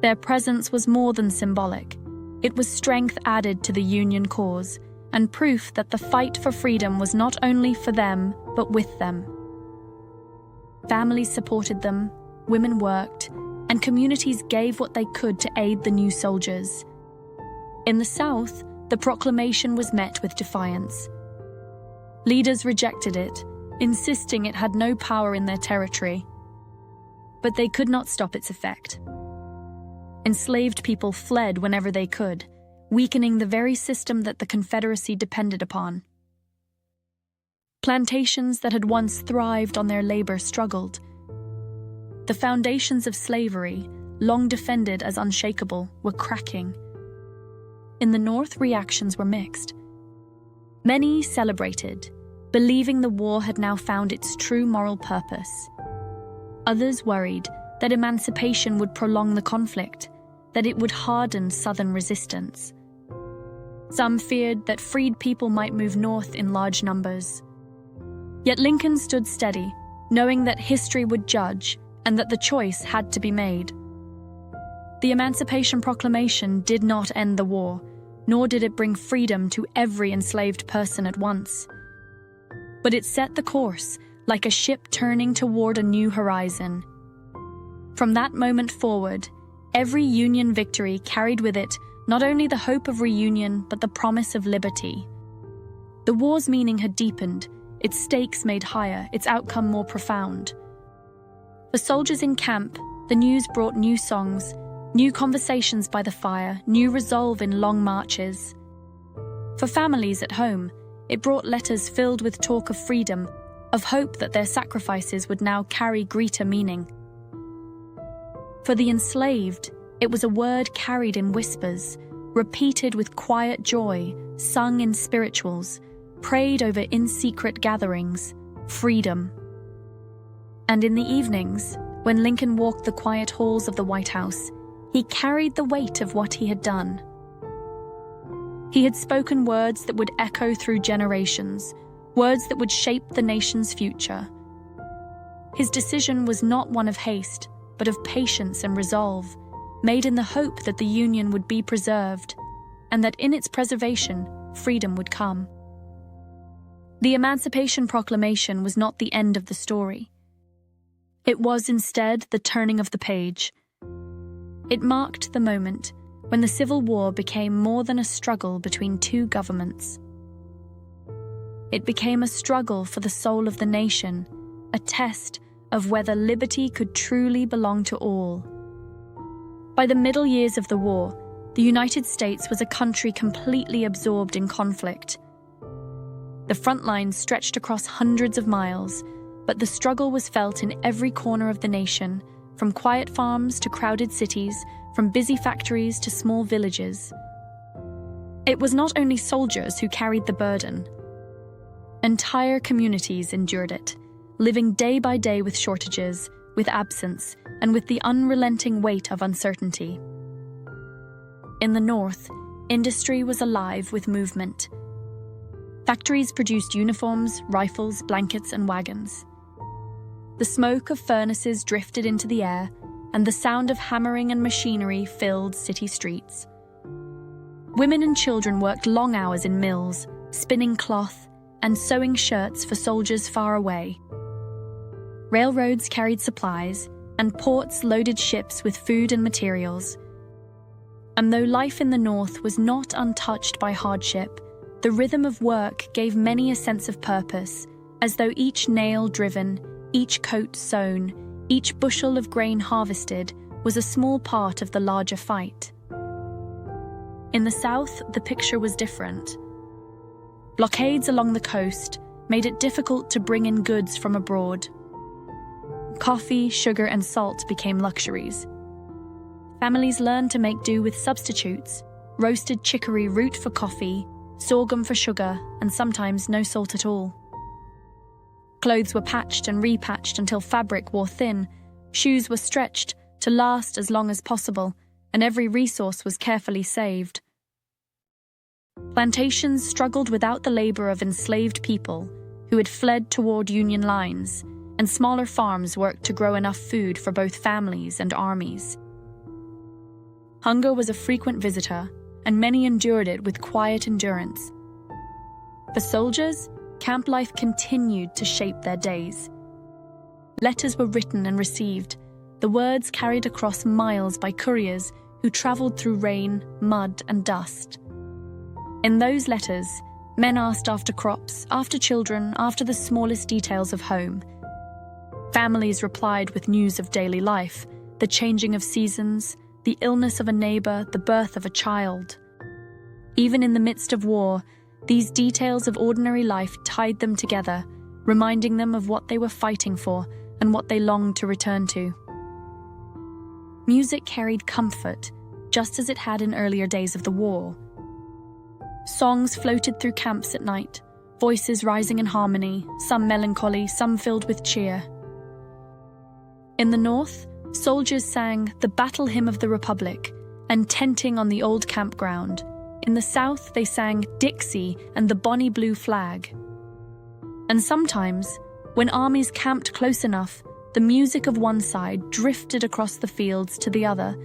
Their presence was more than symbolic. It was strength added to the Union cause, and proof that the fight for freedom was not only for them, but with them. Families supported them, women worked, and communities gave what they could to aid the new soldiers. In the South, the proclamation was met with defiance. Leaders rejected it, insisting it had no power in their territory. But they could not stop its effect. Enslaved people fled whenever they could, weakening the very system that the Confederacy depended upon. Plantations that had once thrived on their labor struggled. The foundations of slavery, long defended as unshakable, were cracking. In the North, reactions were mixed. Many celebrated, believing the war had now found its true moral purpose. Others worried that emancipation would prolong the conflict, that it would harden Southern resistance. Some feared that freed people might move north in large numbers. Yet Lincoln stood steady, knowing that history would judge and that the choice had to be made. The Emancipation Proclamation did not end the war, nor did it bring freedom to every enslaved person at once. But it set the course, like a ship turning toward a new horizon. From that moment forward, every Union victory carried with it not only the hope of reunion, but the promise of liberty. The war's meaning had deepened, its stakes made higher, its outcome more profound. For soldiers in camp, the news brought new songs, new conversations by the fire, new resolve in long marches. For families at home, it brought letters filled with talk of freedom, of hope that their sacrifices would now carry greater meaning. For the enslaved, it was a word carried in whispers, repeated with quiet joy, sung in spirituals, prayed over in secret gatherings, freedom. And in the evenings, when Lincoln walked the quiet halls of the White House, he carried the weight of what he had done. He had spoken words that would echo through generations, words that would shape the nation's future. His decision was not one of haste, but of patience and resolve, made in the hope that the Union would be preserved, and that in its preservation, freedom would come. The Emancipation Proclamation was not the end of the story. It was instead the turning of the page. It marked the moment when the Civil War became more than a struggle between two governments. It became a struggle for the soul of the nation, a test of whether liberty could truly belong to all. By the middle years of the war, the United States was a country completely absorbed in conflict. The front lines stretched across hundreds of miles, but the struggle was felt in every corner of the nation, from quiet farms to crowded cities, from busy factories to small villages. It was not only soldiers who carried the burden. Entire communities endured it, living day by day with shortages, with absence, and with the unrelenting weight of uncertainty. In the North, industry was alive with movement. Factories produced uniforms, rifles, blankets, and wagons. The smoke of furnaces drifted into the air, and the sound of hammering and machinery filled city streets. Women and children worked long hours in mills, spinning cloth, and sewing shirts for soldiers far away. Railroads carried supplies, and ports loaded ships with food and materials. And though life in the North was not untouched by hardship, the rhythm of work gave many a sense of purpose, as though each nail driven, each coat sewn, each bushel of grain harvested was a small part of the larger fight. In the South, the picture was different. Blockades along the coast made it difficult to bring in goods from abroad. Coffee, sugar, and salt became luxuries. Families learned to make do with substitutes: roasted chicory root for coffee, sorghum for sugar, and sometimes no salt at all. Clothes were patched and repatched until fabric wore thin, shoes were stretched to last as long as possible, and every resource was carefully saved. Plantations struggled without the labor of enslaved people who had fled toward Union lines, and smaller farms worked to grow enough food for both families and armies. Hunger was a frequent visitor, and many endured it with quiet endurance. For soldiers, camp life continued to shape their days. Letters were written and received, the words carried across miles by couriers who traveled through rain, mud, and dust. In those letters, men asked after crops, after children, after the smallest details of home. Families replied with news of daily life, the changing of seasons, the illness of a neighbor, the birth of a child. Even in the midst of war, these details of ordinary life tied them together, reminding them of what they were fighting for and what they longed to return to. Music carried comfort, just as it had in earlier days of the war. Songs floated through camps at night, voices rising in harmony, some melancholy, some filled with cheer. In the North, soldiers sang the Battle Hymn of the Republic and Tenting on the Old Campground. In the South, they sang Dixie and the Bonnie Blue Flag. And sometimes, when armies camped close enough, the music of one side drifted across the fields to the other,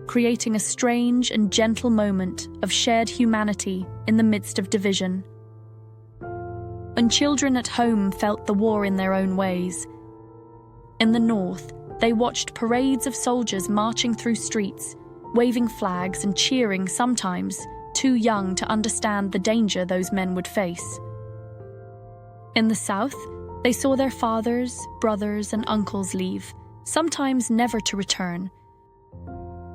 creating a strange and gentle moment of shared humanity in the midst of division. and children at home felt the war in their own ways. In the North, they watched parades of soldiers marching through streets, waving flags and cheering, sometimes too young to understand the danger those men would face. In the South, they saw their fathers, brothers, and uncles leave, sometimes never to return.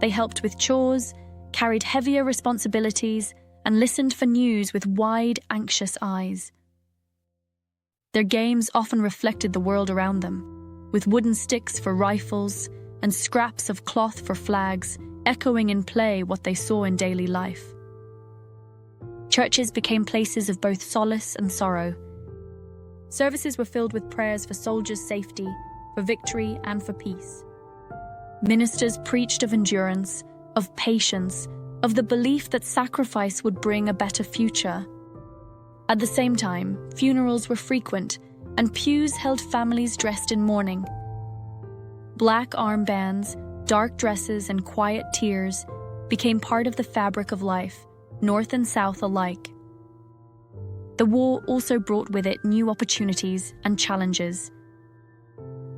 They helped with chores, carried heavier responsibilities, and listened for news with wide, anxious eyes. Their games often reflected the world around them, with wooden sticks for rifles and scraps of cloth for flags, echoing in play what they saw in daily life. Churches became places of both solace and sorrow. Services were filled with prayers for soldiers' safety, for victory, and for peace. Ministers preached of endurance, of patience, of the belief that sacrifice would bring a better future. At the same time, funerals were frequent, and pews held families dressed in mourning. Black armbands, dark dresses, and quiet tears became part of the fabric of life, North and South alike. The war also brought with it new opportunities and challenges.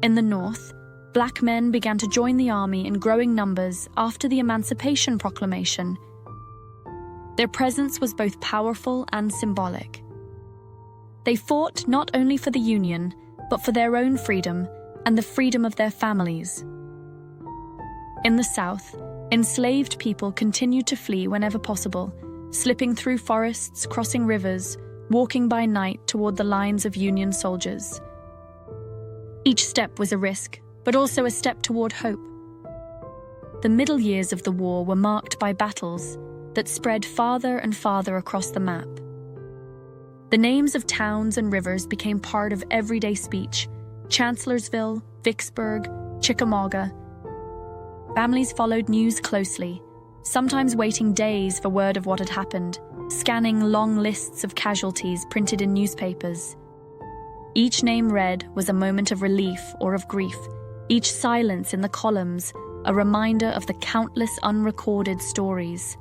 In the North, Black men began to join the army in growing numbers after the Emancipation Proclamation. Their presence was both powerful and symbolic. They fought not only for the Union, but for their own freedom and the freedom of their families. In the South, enslaved people continued to flee whenever possible, slipping through forests, crossing rivers, walking by night toward the lines of Union soldiers. Each step was a risk, but also a step toward hope. The middle years of the war were marked by battles that spread farther and farther across the map. The names of towns and rivers became part of everyday speech: Chancellorsville, Vicksburg, Chickamauga. Families followed news closely, sometimes waiting days for word of what had happened, scanning long lists of casualties printed in newspapers. Each name read was a moment of relief or of grief, each silence in the columns a reminder of the countless unrecorded stories.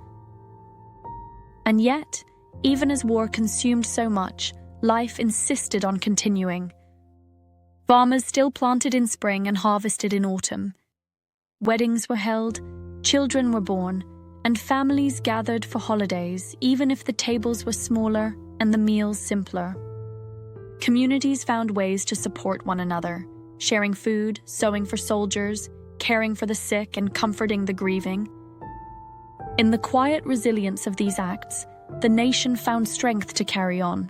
And yet, even as war consumed so much, life insisted on continuing. Farmers still planted in spring and harvested in autumn. Weddings were held, children were born, and families gathered for holidays, even if the tables were smaller and the meals simpler. Communities found ways to support one another, sharing food, sewing for soldiers, caring for the sick, and comforting the grieving. In the quiet resilience of these acts, the nation found strength to carry on.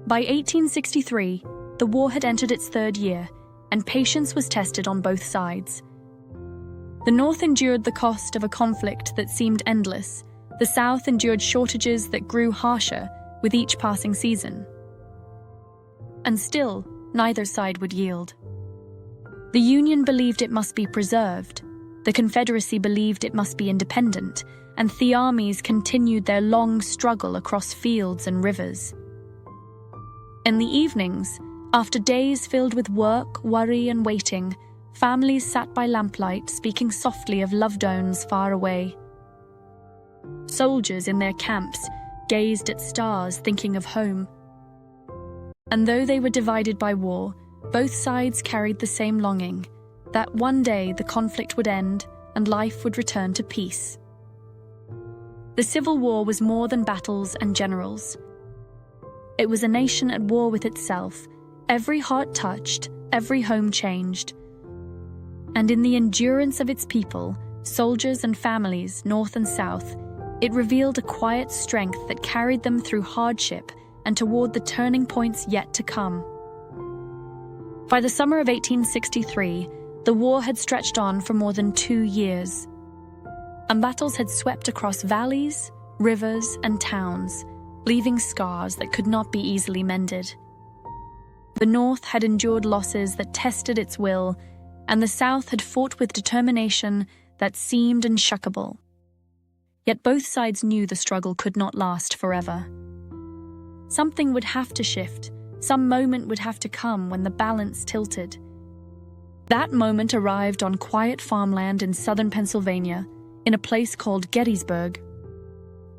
By 1863, the war had entered its third year, and patience was tested on both sides. The North endured the cost of a conflict that seemed endless. The South endured shortages that grew harsher with each passing season. And still, neither side would yield. The Union believed it must be preserved, the Confederacy believed it must be independent, and the armies continued their long struggle across fields and rivers. In the evenings, after days filled with work, worry, and waiting, families sat by lamplight speaking softly of loved ones far away. Soldiers in their camps gazed at stars thinking of home. And though they were divided by war, both sides carried the same longing, that one day the conflict would end and life would return to peace. The Civil War was more than battles and generals. It was a nation at war with itself, every heart touched, every home changed. And in the endurance of its people, soldiers and families, North and South, it revealed a quiet strength that carried them through hardship and toward the turning points yet to come. By the summer of 1863, the war had stretched on for more than 2 years, and battles had swept across valleys, rivers, and towns, leaving scars that could not be easily mended. The North had endured losses that tested its will, and the South had fought with determination that seemed unshuckable. Yet both sides knew the struggle could not last forever. Something would have to shift, some moment would have to come when the balance tilted. That moment arrived on quiet farmland in southern Pennsylvania, in a place called Gettysburg.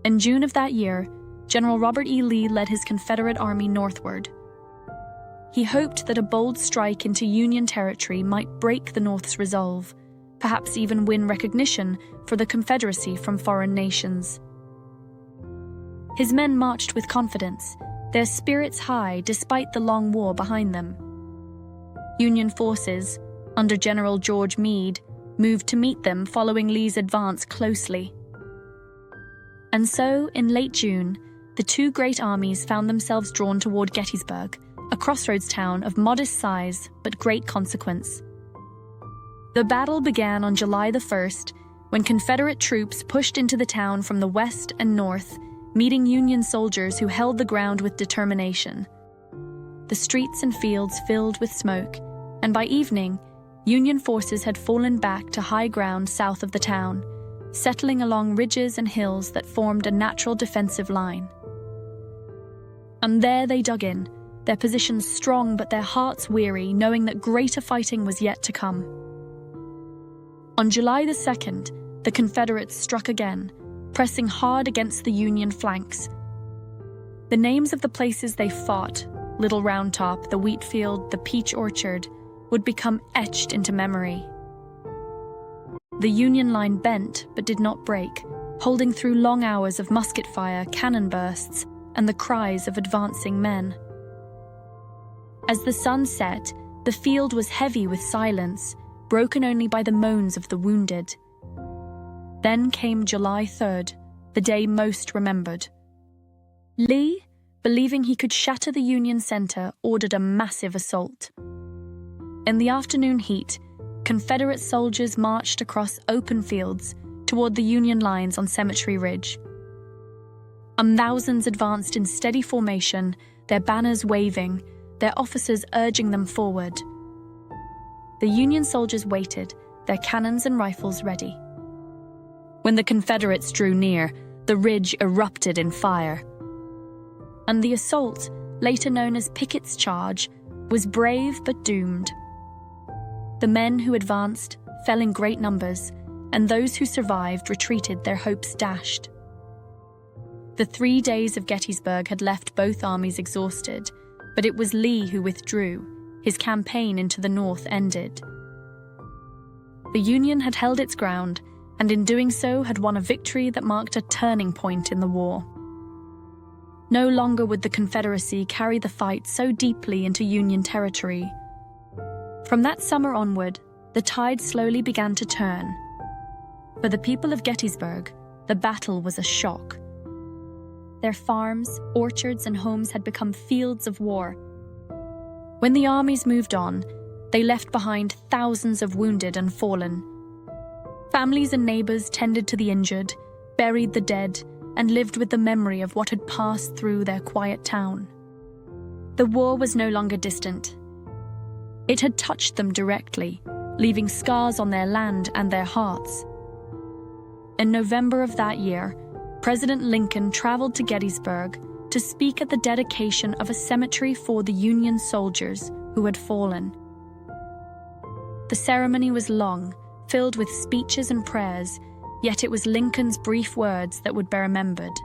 In June of that year, General Robert E. Lee led his Confederate Army northward. He hoped that a bold strike into Union territory might break the North's resolve, perhaps even win recognition for the Confederacy from foreign nations. His men marched with confidence, their spirits high despite the long war behind them. Union forces, under General George Meade, moved to meet them following Lee's advance closely. And so, in late June, the two great armies found themselves drawn toward Gettysburg, a crossroads town of modest size but great consequence. The battle began on July the 1st, when Confederate troops pushed into the town from the west and north, meeting Union soldiers who held the ground with determination. The streets and fields filled with smoke, and by evening, Union forces had fallen back to high ground south of the town, settling along ridges and hills that formed a natural defensive line. And there they dug in, their positions strong but their hearts weary, knowing that greater fighting was yet to come. On July the 2nd, the Confederates struck again, pressing hard against the Union flanks. The names of the places they fought, Little Round Top, the wheat field, the peach orchard, would become etched into memory. The Union line bent but did not break, holding through long hours of musket fire, cannon bursts, and the cries of advancing men. As the sun set, the field was heavy with silence, broken only by the moans of the wounded. Then came July 3rd, the day most remembered. Lee, believing he could shatter the Union center, ordered a massive assault. In the afternoon heat, Confederate soldiers marched across open fields toward the Union lines on Cemetery Ridge. Thousands advanced in steady formation, their banners waving, their officers urging them forward. The Union soldiers waited, their cannons and rifles ready. When the Confederates drew near, the ridge erupted in fire. And the assault, later known as Pickett's Charge, was brave but doomed. The men who advanced fell in great numbers, and those who survived retreated, their hopes dashed. The 3 days of Gettysburg had left both armies exhausted, but it was Lee who withdrew. His campaign into the North ended. The Union had held its ground, and in doing so had won a victory that marked a turning point in the war. No longer would the Confederacy carry the fight so deeply into Union territory. From that summer onward, the tide slowly began to turn. For the people of Gettysburg, the battle was a shock. Their farms, orchards, and homes had become fields of war. When the armies moved on, they left behind thousands of wounded and fallen. Families and neighbors tended to the injured, buried the dead, and lived with the memory of what had passed through their quiet town. The war was no longer distant. It had touched them directly, leaving scars on their land and their hearts. In November of that year, President Lincoln traveled to Gettysburg to speak at the dedication of a cemetery for the Union soldiers who had fallen. The ceremony was long, filled with speeches and prayers, yet it was Lincoln's brief words that would be remembered.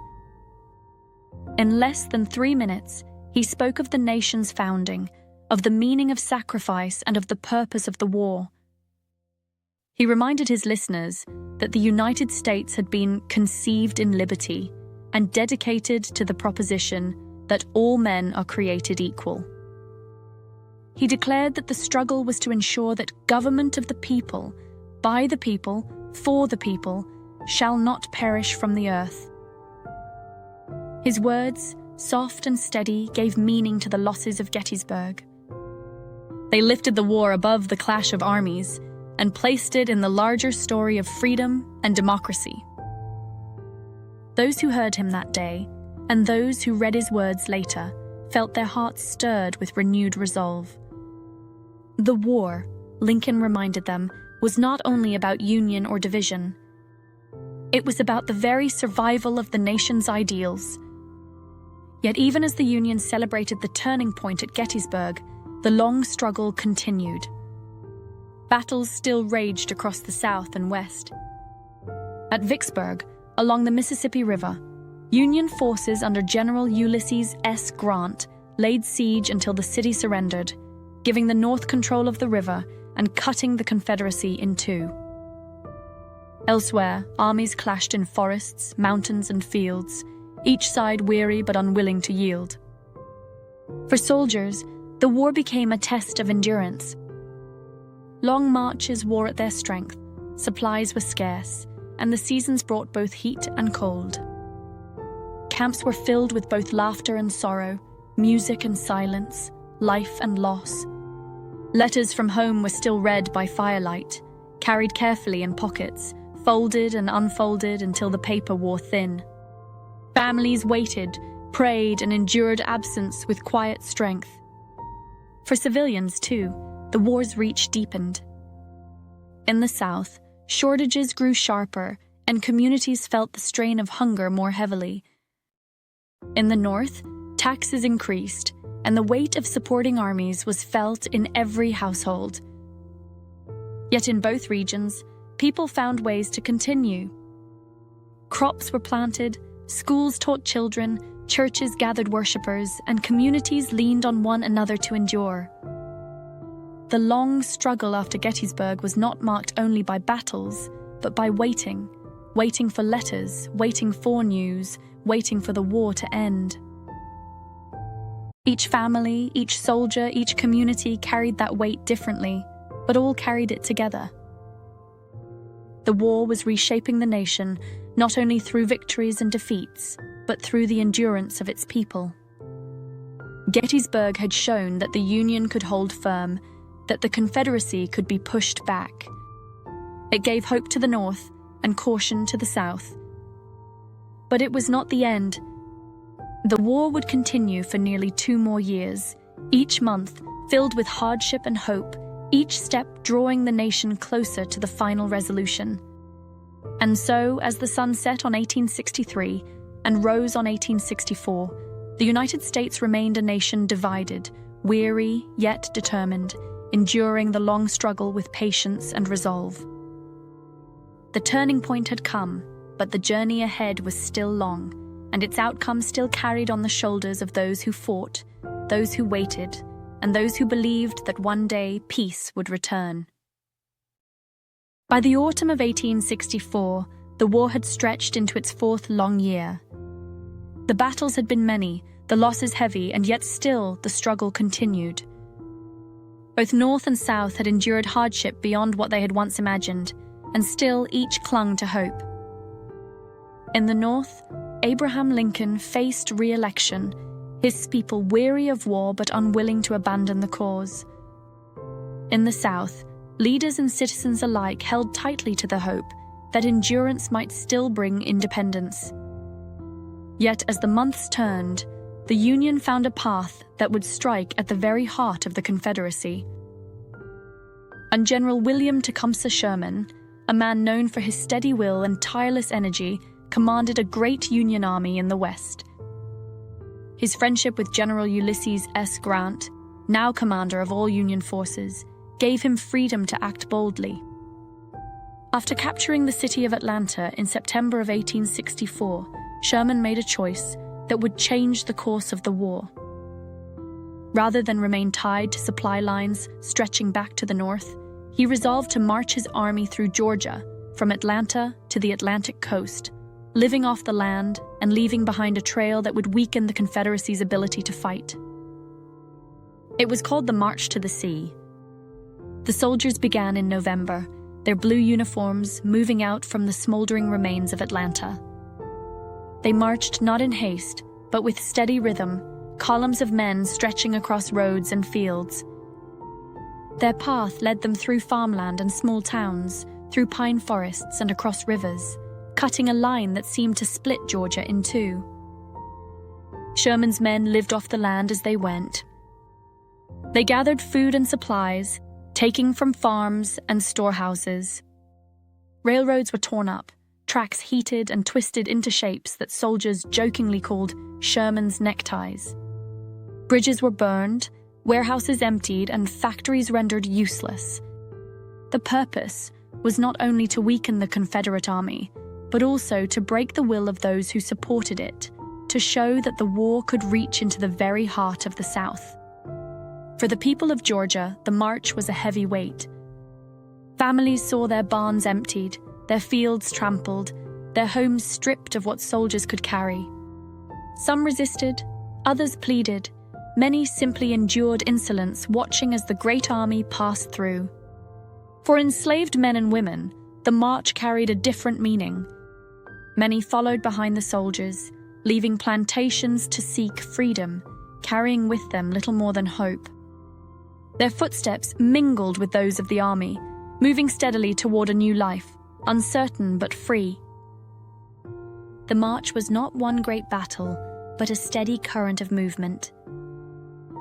In less than 3 minutes, he spoke of the nation's founding, of the meaning of sacrifice and of the purpose of the war. He reminded his listeners that the United States had been conceived in liberty and dedicated to the proposition that all men are created equal. He declared that the struggle was to ensure that government of the people, by the people, for the people, shall not perish from the earth. His words, soft and steady, gave meaning to the losses of Gettysburg. They lifted the war above the clash of armies and placed it in the larger story of freedom and democracy. Those who heard him that day, and those who read his words later, felt their hearts stirred with renewed resolve. The war, Lincoln reminded them, was not only about union or division. It was about the very survival of the nation's ideals. Yet even as the Union celebrated the turning point at Gettysburg, the long struggle continued. Battles still raged across the South and West. At Vicksburg, along the Mississippi River, Union forces under General Ulysses S. Grant laid siege until the city surrendered, giving the North control of the river and cutting the Confederacy in two. Elsewhere, armies clashed in forests, mountains, and fields, each side weary but unwilling to yield. For soldiers, the war became a test of endurance. Long marches wore at their strength, supplies were scarce, and the seasons brought both heat and cold. Camps were filled with both laughter and sorrow, music and silence, life and loss. Letters from home were still read by firelight, carried carefully in pockets, folded and unfolded until the paper wore thin. Families waited, prayed, and endured absence with quiet strength. For civilians, too, the war's reach deepened. In the South, shortages grew sharper, and communities felt the strain of hunger more heavily. In the North, taxes increased, and the weight of supporting armies was felt in every household. Yet in both regions, people found ways to continue. Crops were planted, schools taught children, churches gathered worshippers, and communities leaned on one another to endure. The long struggle after Gettysburg was not marked only by battles, but by waiting for letters, waiting for news, waiting for the war to end. Each family, each soldier, each community carried that weight differently, but all carried it together. The war was reshaping the nation, not only through victories and defeats, but through the endurance of its people. Gettysburg had shown that the Union could hold firm, that the Confederacy could be pushed back. It gave hope to the North and caution to the South. But it was not the end. The war would continue for nearly 2 more years, each month filled with hardship and hope, each step drawing the nation closer to the final resolution. And so, as the sun set on 1863 and rose on 1864, the United States remained a nation divided, weary yet determined, enduring the long struggle with patience and resolve. The turning point had come, but the journey ahead was still long, and its outcome still carried on the shoulders of those who fought, those who waited, and those who believed that one day peace would return. By the autumn of 1864, the war had stretched into its 4th long year. The battles had been many, the losses heavy, and yet still the struggle continued. Both North and South had endured hardship beyond what they had once imagined, and still each clung to hope. In the North, Abraham Lincoln faced re-election, his people weary of war but unwilling to abandon the cause. In the South, leaders and citizens alike held tightly to the hope that endurance might still bring independence. Yet as the months turned, the Union found a path that would strike at the very heart of the Confederacy. And General William Tecumseh Sherman, a man known for his steady will and tireless energy, commanded a great Union army in the West. His friendship with General Ulysses S. Grant, now commander of all Union forces, gave him freedom to act boldly. After capturing the city of Atlanta in September of 1864, Sherman made a choice that would change the course of the war. Rather than remain tied to supply lines stretching back to the north, he resolved to march his army through Georgia, from Atlanta to the Atlantic coast, living off the land and leaving behind a trail that would weaken the Confederacy's ability to fight. It was called the March to the Sea. The soldiers began in November, their blue uniforms moving out from the smoldering remains of Atlanta. They marched not in haste, but with steady rhythm, columns of men stretching across roads and fields. Their path led them through farmland and small towns, through pine forests and across rivers, cutting a line that seemed to split Georgia in two. Sherman's men lived off the land as they went. They gathered food and supplies, taking from farms and storehouses. Railroads were torn up, tracks heated and twisted into shapes that soldiers jokingly called Sherman's neckties. Bridges were burned, warehouses emptied, and factories rendered useless. The purpose was not only to weaken the Confederate army, but also to break the will of those who supported it, to show that the war could reach into the very heart of the South. For the people of Georgia, the march was a heavy weight. Families saw their barns emptied, their fields trampled, their homes stripped of what soldiers could carry. Some resisted, others pleaded, many simply endured insolence watching as the great army passed through. For enslaved men and women, the march carried a different meaning. Many followed behind the soldiers, leaving plantations to seek freedom, carrying with them little more than hope. Their footsteps mingled with those of the army, moving steadily toward a new life, uncertain but free. The march was not one great battle, but a steady current of movement.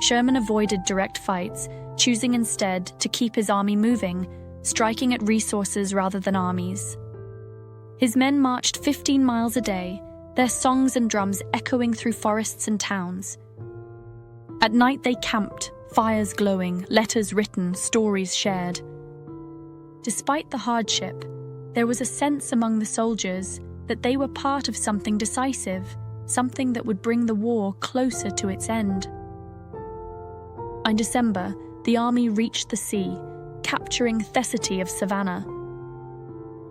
Sherman avoided direct fights, choosing instead to keep his army moving, striking at resources rather than armies. His men marched 15 miles a day, their songs and drums echoing through forests and towns. At night they camped, fires glowing, letters written, stories shared. Despite the hardship, there was a sense among the soldiers that they were part of something decisive, something that would bring the war closer to its end. In December, the army reached the sea, capturing Thessaly of Savannah.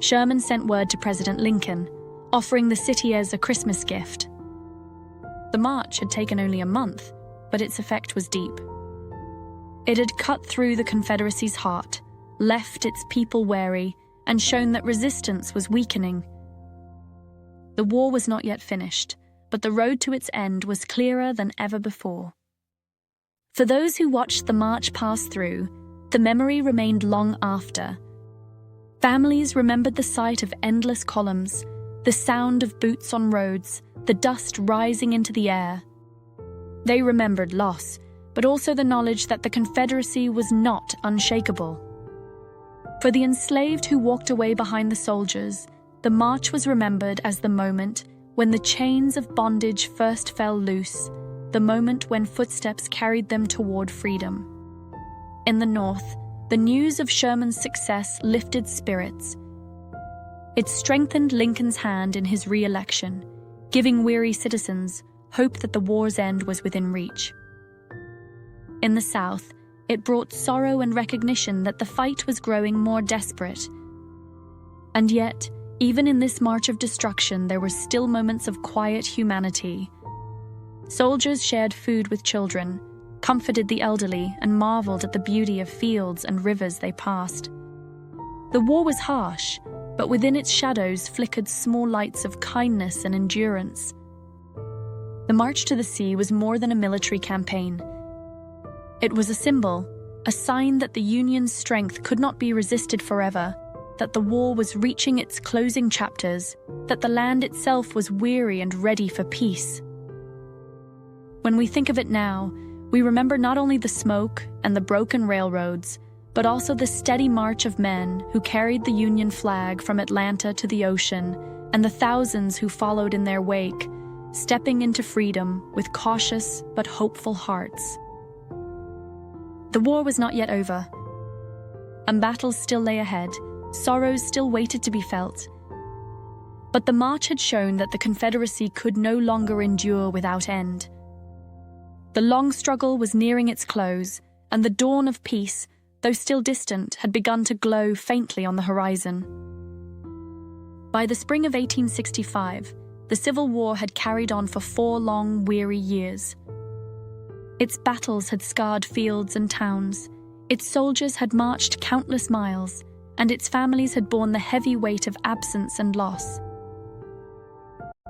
Sherman sent word to President Lincoln, offering the city as a Christmas gift. The march had taken only a month, but its effect was deep. It had cut through the Confederacy's heart, left its people wary, and shown that resistance was weakening. The war was not yet finished, but the road to its end was clearer than ever before. For those who watched the march pass through, the memory remained long after. Families remembered the sight of endless columns, the sound of boots on roads, the dust rising into the air. They remembered loss, but also the knowledge that the Confederacy was not unshakable. For the enslaved who walked away behind the soldiers, the march was remembered as the moment when the chains of bondage first fell loose, the moment when footsteps carried them toward freedom. In the North, the news of Sherman's success lifted spirits. It strengthened Lincoln's hand in his re-election, giving weary citizens hope that the war's end was within reach. In the South, it brought sorrow and recognition that the fight was growing more desperate. And yet, even in this march of destruction, there were still moments of quiet humanity. Soldiers shared food with children, comforted the elderly, and marveled at the beauty of fields and rivers they passed. The war was harsh, but within its shadows flickered small lights of kindness and endurance. The march to the sea was more than a military campaign. It was a symbol, a sign that the Union's strength could not be resisted forever, that the war was reaching its closing chapters, that the land itself was weary and ready for peace. When we think of it now, we remember not only the smoke and the broken railroads, but also the steady march of men who carried the Union flag from Atlanta to the ocean, and the thousands who followed in their wake, stepping into freedom with cautious but hopeful hearts. The war was not yet over, and battles still lay ahead, sorrows still waited to be felt. But the march had shown that the Confederacy could no longer endure without end. The long struggle was nearing its close, and the dawn of peace, though still distant, had begun to glow faintly on the horizon. By the spring of 1865, the Civil War had carried on for 4 long, weary years. Its battles had scarred fields and towns, its soldiers had marched countless miles, and its families had borne the heavy weight of absence and loss.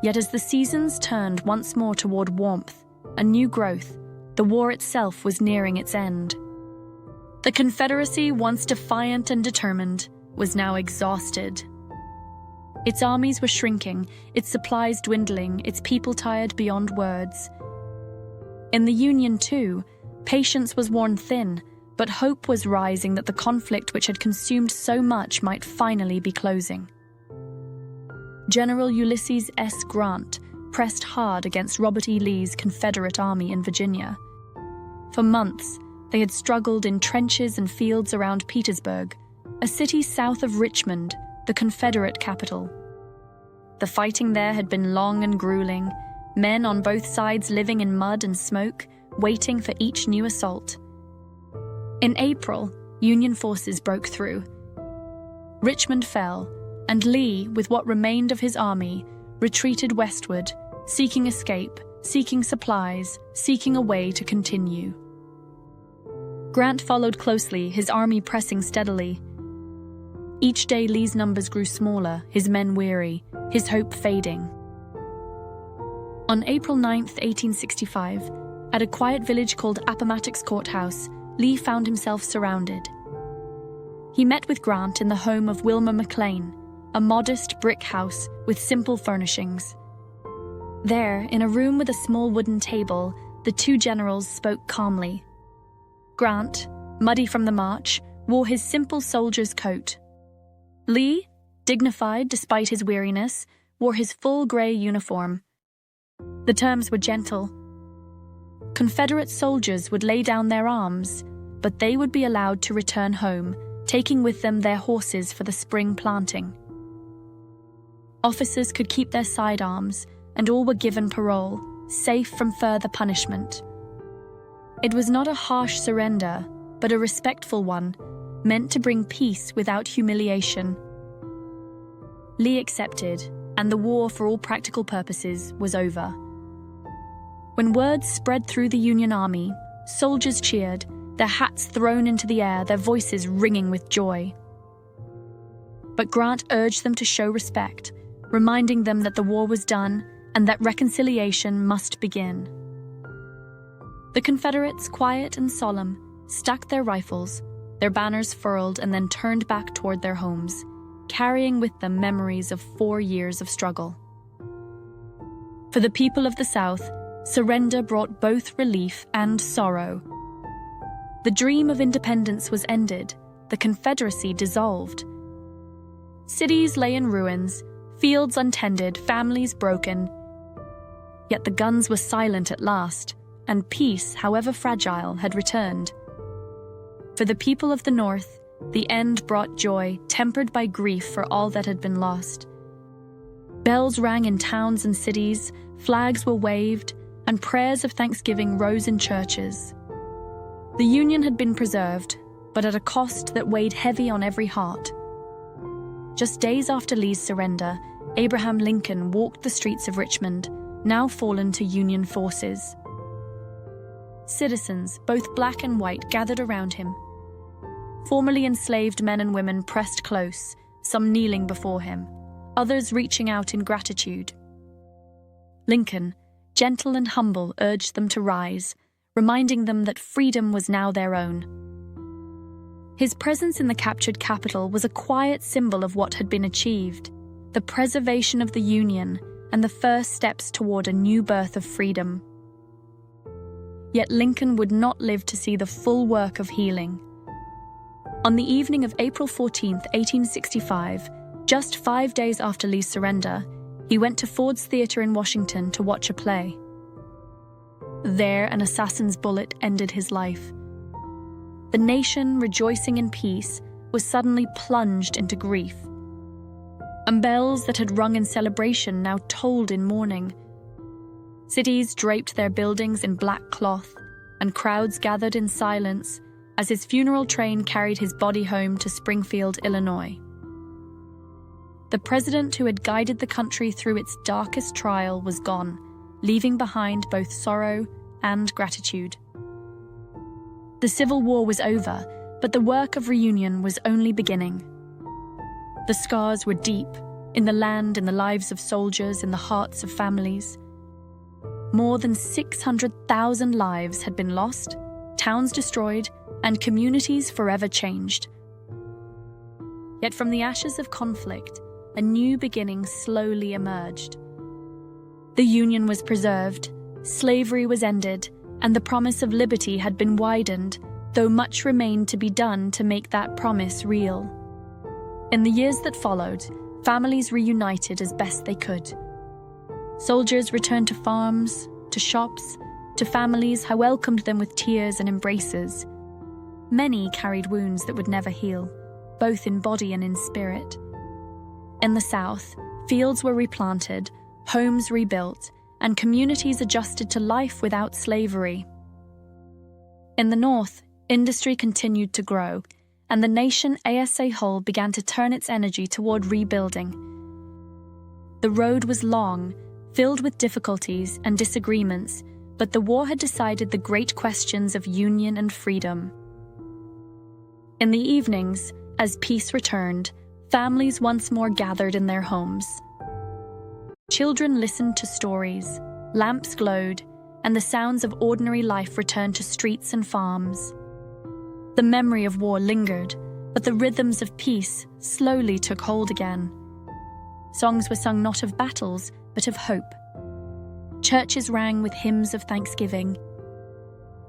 Yet as the seasons turned once more toward warmth and new growth, the war itself was nearing its end. The Confederacy, once defiant and determined, was now exhausted. Its armies were shrinking, its supplies dwindling, its people tired beyond words. In the Union, too, patience was worn thin, but hope was rising that the conflict which had consumed so much might finally be closing. General Ulysses S. Grant pressed hard against Robert E. Lee's Confederate Army in Virginia. For months, they had struggled in trenches and fields around Petersburg, a city south of Richmond, the Confederate capital. The fighting there had been long and grueling, men on both sides living in mud and smoke, waiting for each new assault. In April, Union forces broke through. Richmond fell, and Lee, with what remained of his army, retreated westward, seeking escape, seeking supplies, seeking a way to continue. Grant followed closely, his army pressing steadily. Each day Lee's numbers grew smaller, his men weary, his hope fading. On April 9, 1865, at a quiet village called Appomattox Courthouse, Lee found himself surrounded. He met with Grant in the home of Wilmer McLean, a modest brick house with simple furnishings. There, in a room with a small wooden table, the two generals spoke calmly. Grant, muddy from the march, wore his simple soldier's coat. Lee, dignified despite his weariness, wore his full grey uniform. The terms were gentle. Confederate soldiers would lay down their arms, but they would be allowed to return home, taking with them their horses for the spring planting. Officers could keep their sidearms, and all were given parole, safe from further punishment. It was not a harsh surrender, but a respectful one, meant to bring peace without humiliation. Lee accepted, and the war, for all practical purposes, was over. When word spread through the Union Army, soldiers cheered, their hats thrown into the air, their voices ringing with joy. But Grant urged them to show respect, reminding them that the war was done and that reconciliation must begin. The Confederates, quiet and solemn, stacked their rifles, their banners furled, and then turned back toward their homes, carrying with them memories of 4 years of struggle. For the people of the South, surrender brought both relief and sorrow. The dream of independence was ended, the Confederacy dissolved. Cities lay in ruins, fields untended, families broken. Yet the guns were silent at last, and peace, however fragile, had returned. For the people of the North, the end brought joy, tempered by grief for all that had been lost. Bells rang in towns and cities, flags were waved, and prayers of thanksgiving rose in churches. The Union had been preserved, but at a cost that weighed heavy on every heart. Just days after Lee's surrender, Abraham Lincoln walked the streets of Richmond, now fallen to Union forces. Citizens, both black and white, gathered around him. Formerly enslaved men and women pressed close, some kneeling before him, others reaching out in gratitude. Lincoln, gentle and humble, urged them to rise, reminding them that freedom was now their own. His presence in the captured capital was a quiet symbol of what had been achieved, the preservation of the Union and the first steps toward a new birth of freedom. Yet Lincoln would not live to see the full work of healing. On the evening of April 14, 1865, just 5 days after Lee's surrender, he went to Ford's Theater in Washington to watch a play. There, an assassin's bullet ended his life. The nation, rejoicing in peace, was suddenly plunged into grief. And bells that had rung in celebration now tolled in mourning. Cities draped their buildings in black cloth, and crowds gathered in silence as his funeral train carried his body home to Springfield, Illinois. The president who had guided the country through its darkest trial was gone, leaving behind both sorrow and gratitude. The Civil War was over, but the work of reunion was only beginning. The scars were deep, in the land, in the lives of soldiers, in the hearts of families. More than 600,000 lives had been lost, towns destroyed, and communities forever changed. Yet from the ashes of conflict, a new beginning slowly emerged. The Union was preserved, slavery was ended, and the promise of liberty had been widened, though much remained to be done to make that promise real. In the years that followed, families reunited as best they could. Soldiers returned to farms, to shops, to families who welcomed them with tears and embraces. Many carried wounds that would never heal, both in body and in spirit. In the South, Fields were replanted, homes rebuilt, and communities adjusted to life without slavery. In the North, industry continued to grow, and the nation as a whole began to turn its energy toward rebuilding. The road was long, filled with difficulties and disagreements, but the war had decided the great questions of union and freedom. In the evenings, as peace returned, families once more gathered in their homes. Children listened to stories, lamps glowed, and the sounds of ordinary life returned to streets and farms. The memory of war lingered, but the rhythms of peace slowly took hold again. Songs were sung not of battles, but of hope. Churches rang with hymns of thanksgiving.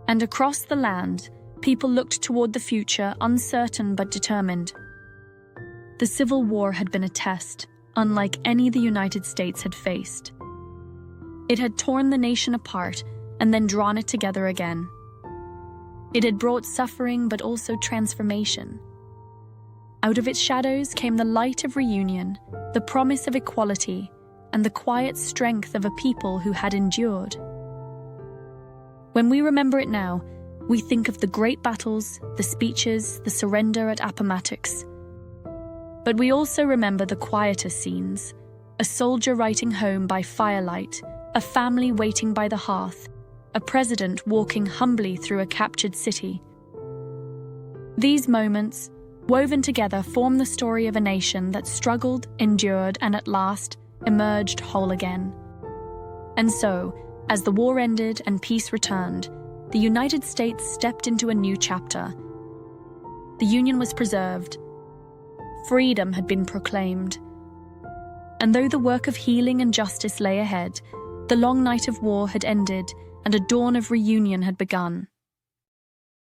And across the land, people looked toward the future, uncertain but determined. The Civil War had been a test, unlike any the United States had faced. It had torn the nation apart and then drawn it together again. It had brought suffering but also transformation. Out of its shadows came the light of reunion, the promise of equality, and the quiet strength of a people who had endured. When we remember it now, we think of the great battles, the speeches, the surrender at Appomattox. But we also remember the quieter scenes, a soldier writing home by firelight, a family waiting by the hearth, a president walking humbly through a captured city. These moments, woven together, form the story of a nation that struggled, endured, and at last emerged whole again. And so, as the war ended and peace returned, the United States stepped into a new chapter. The Union was preserved. Freedom had been proclaimed. And though the work of healing and justice lay ahead, the long night of war had ended and a dawn of reunion had begun.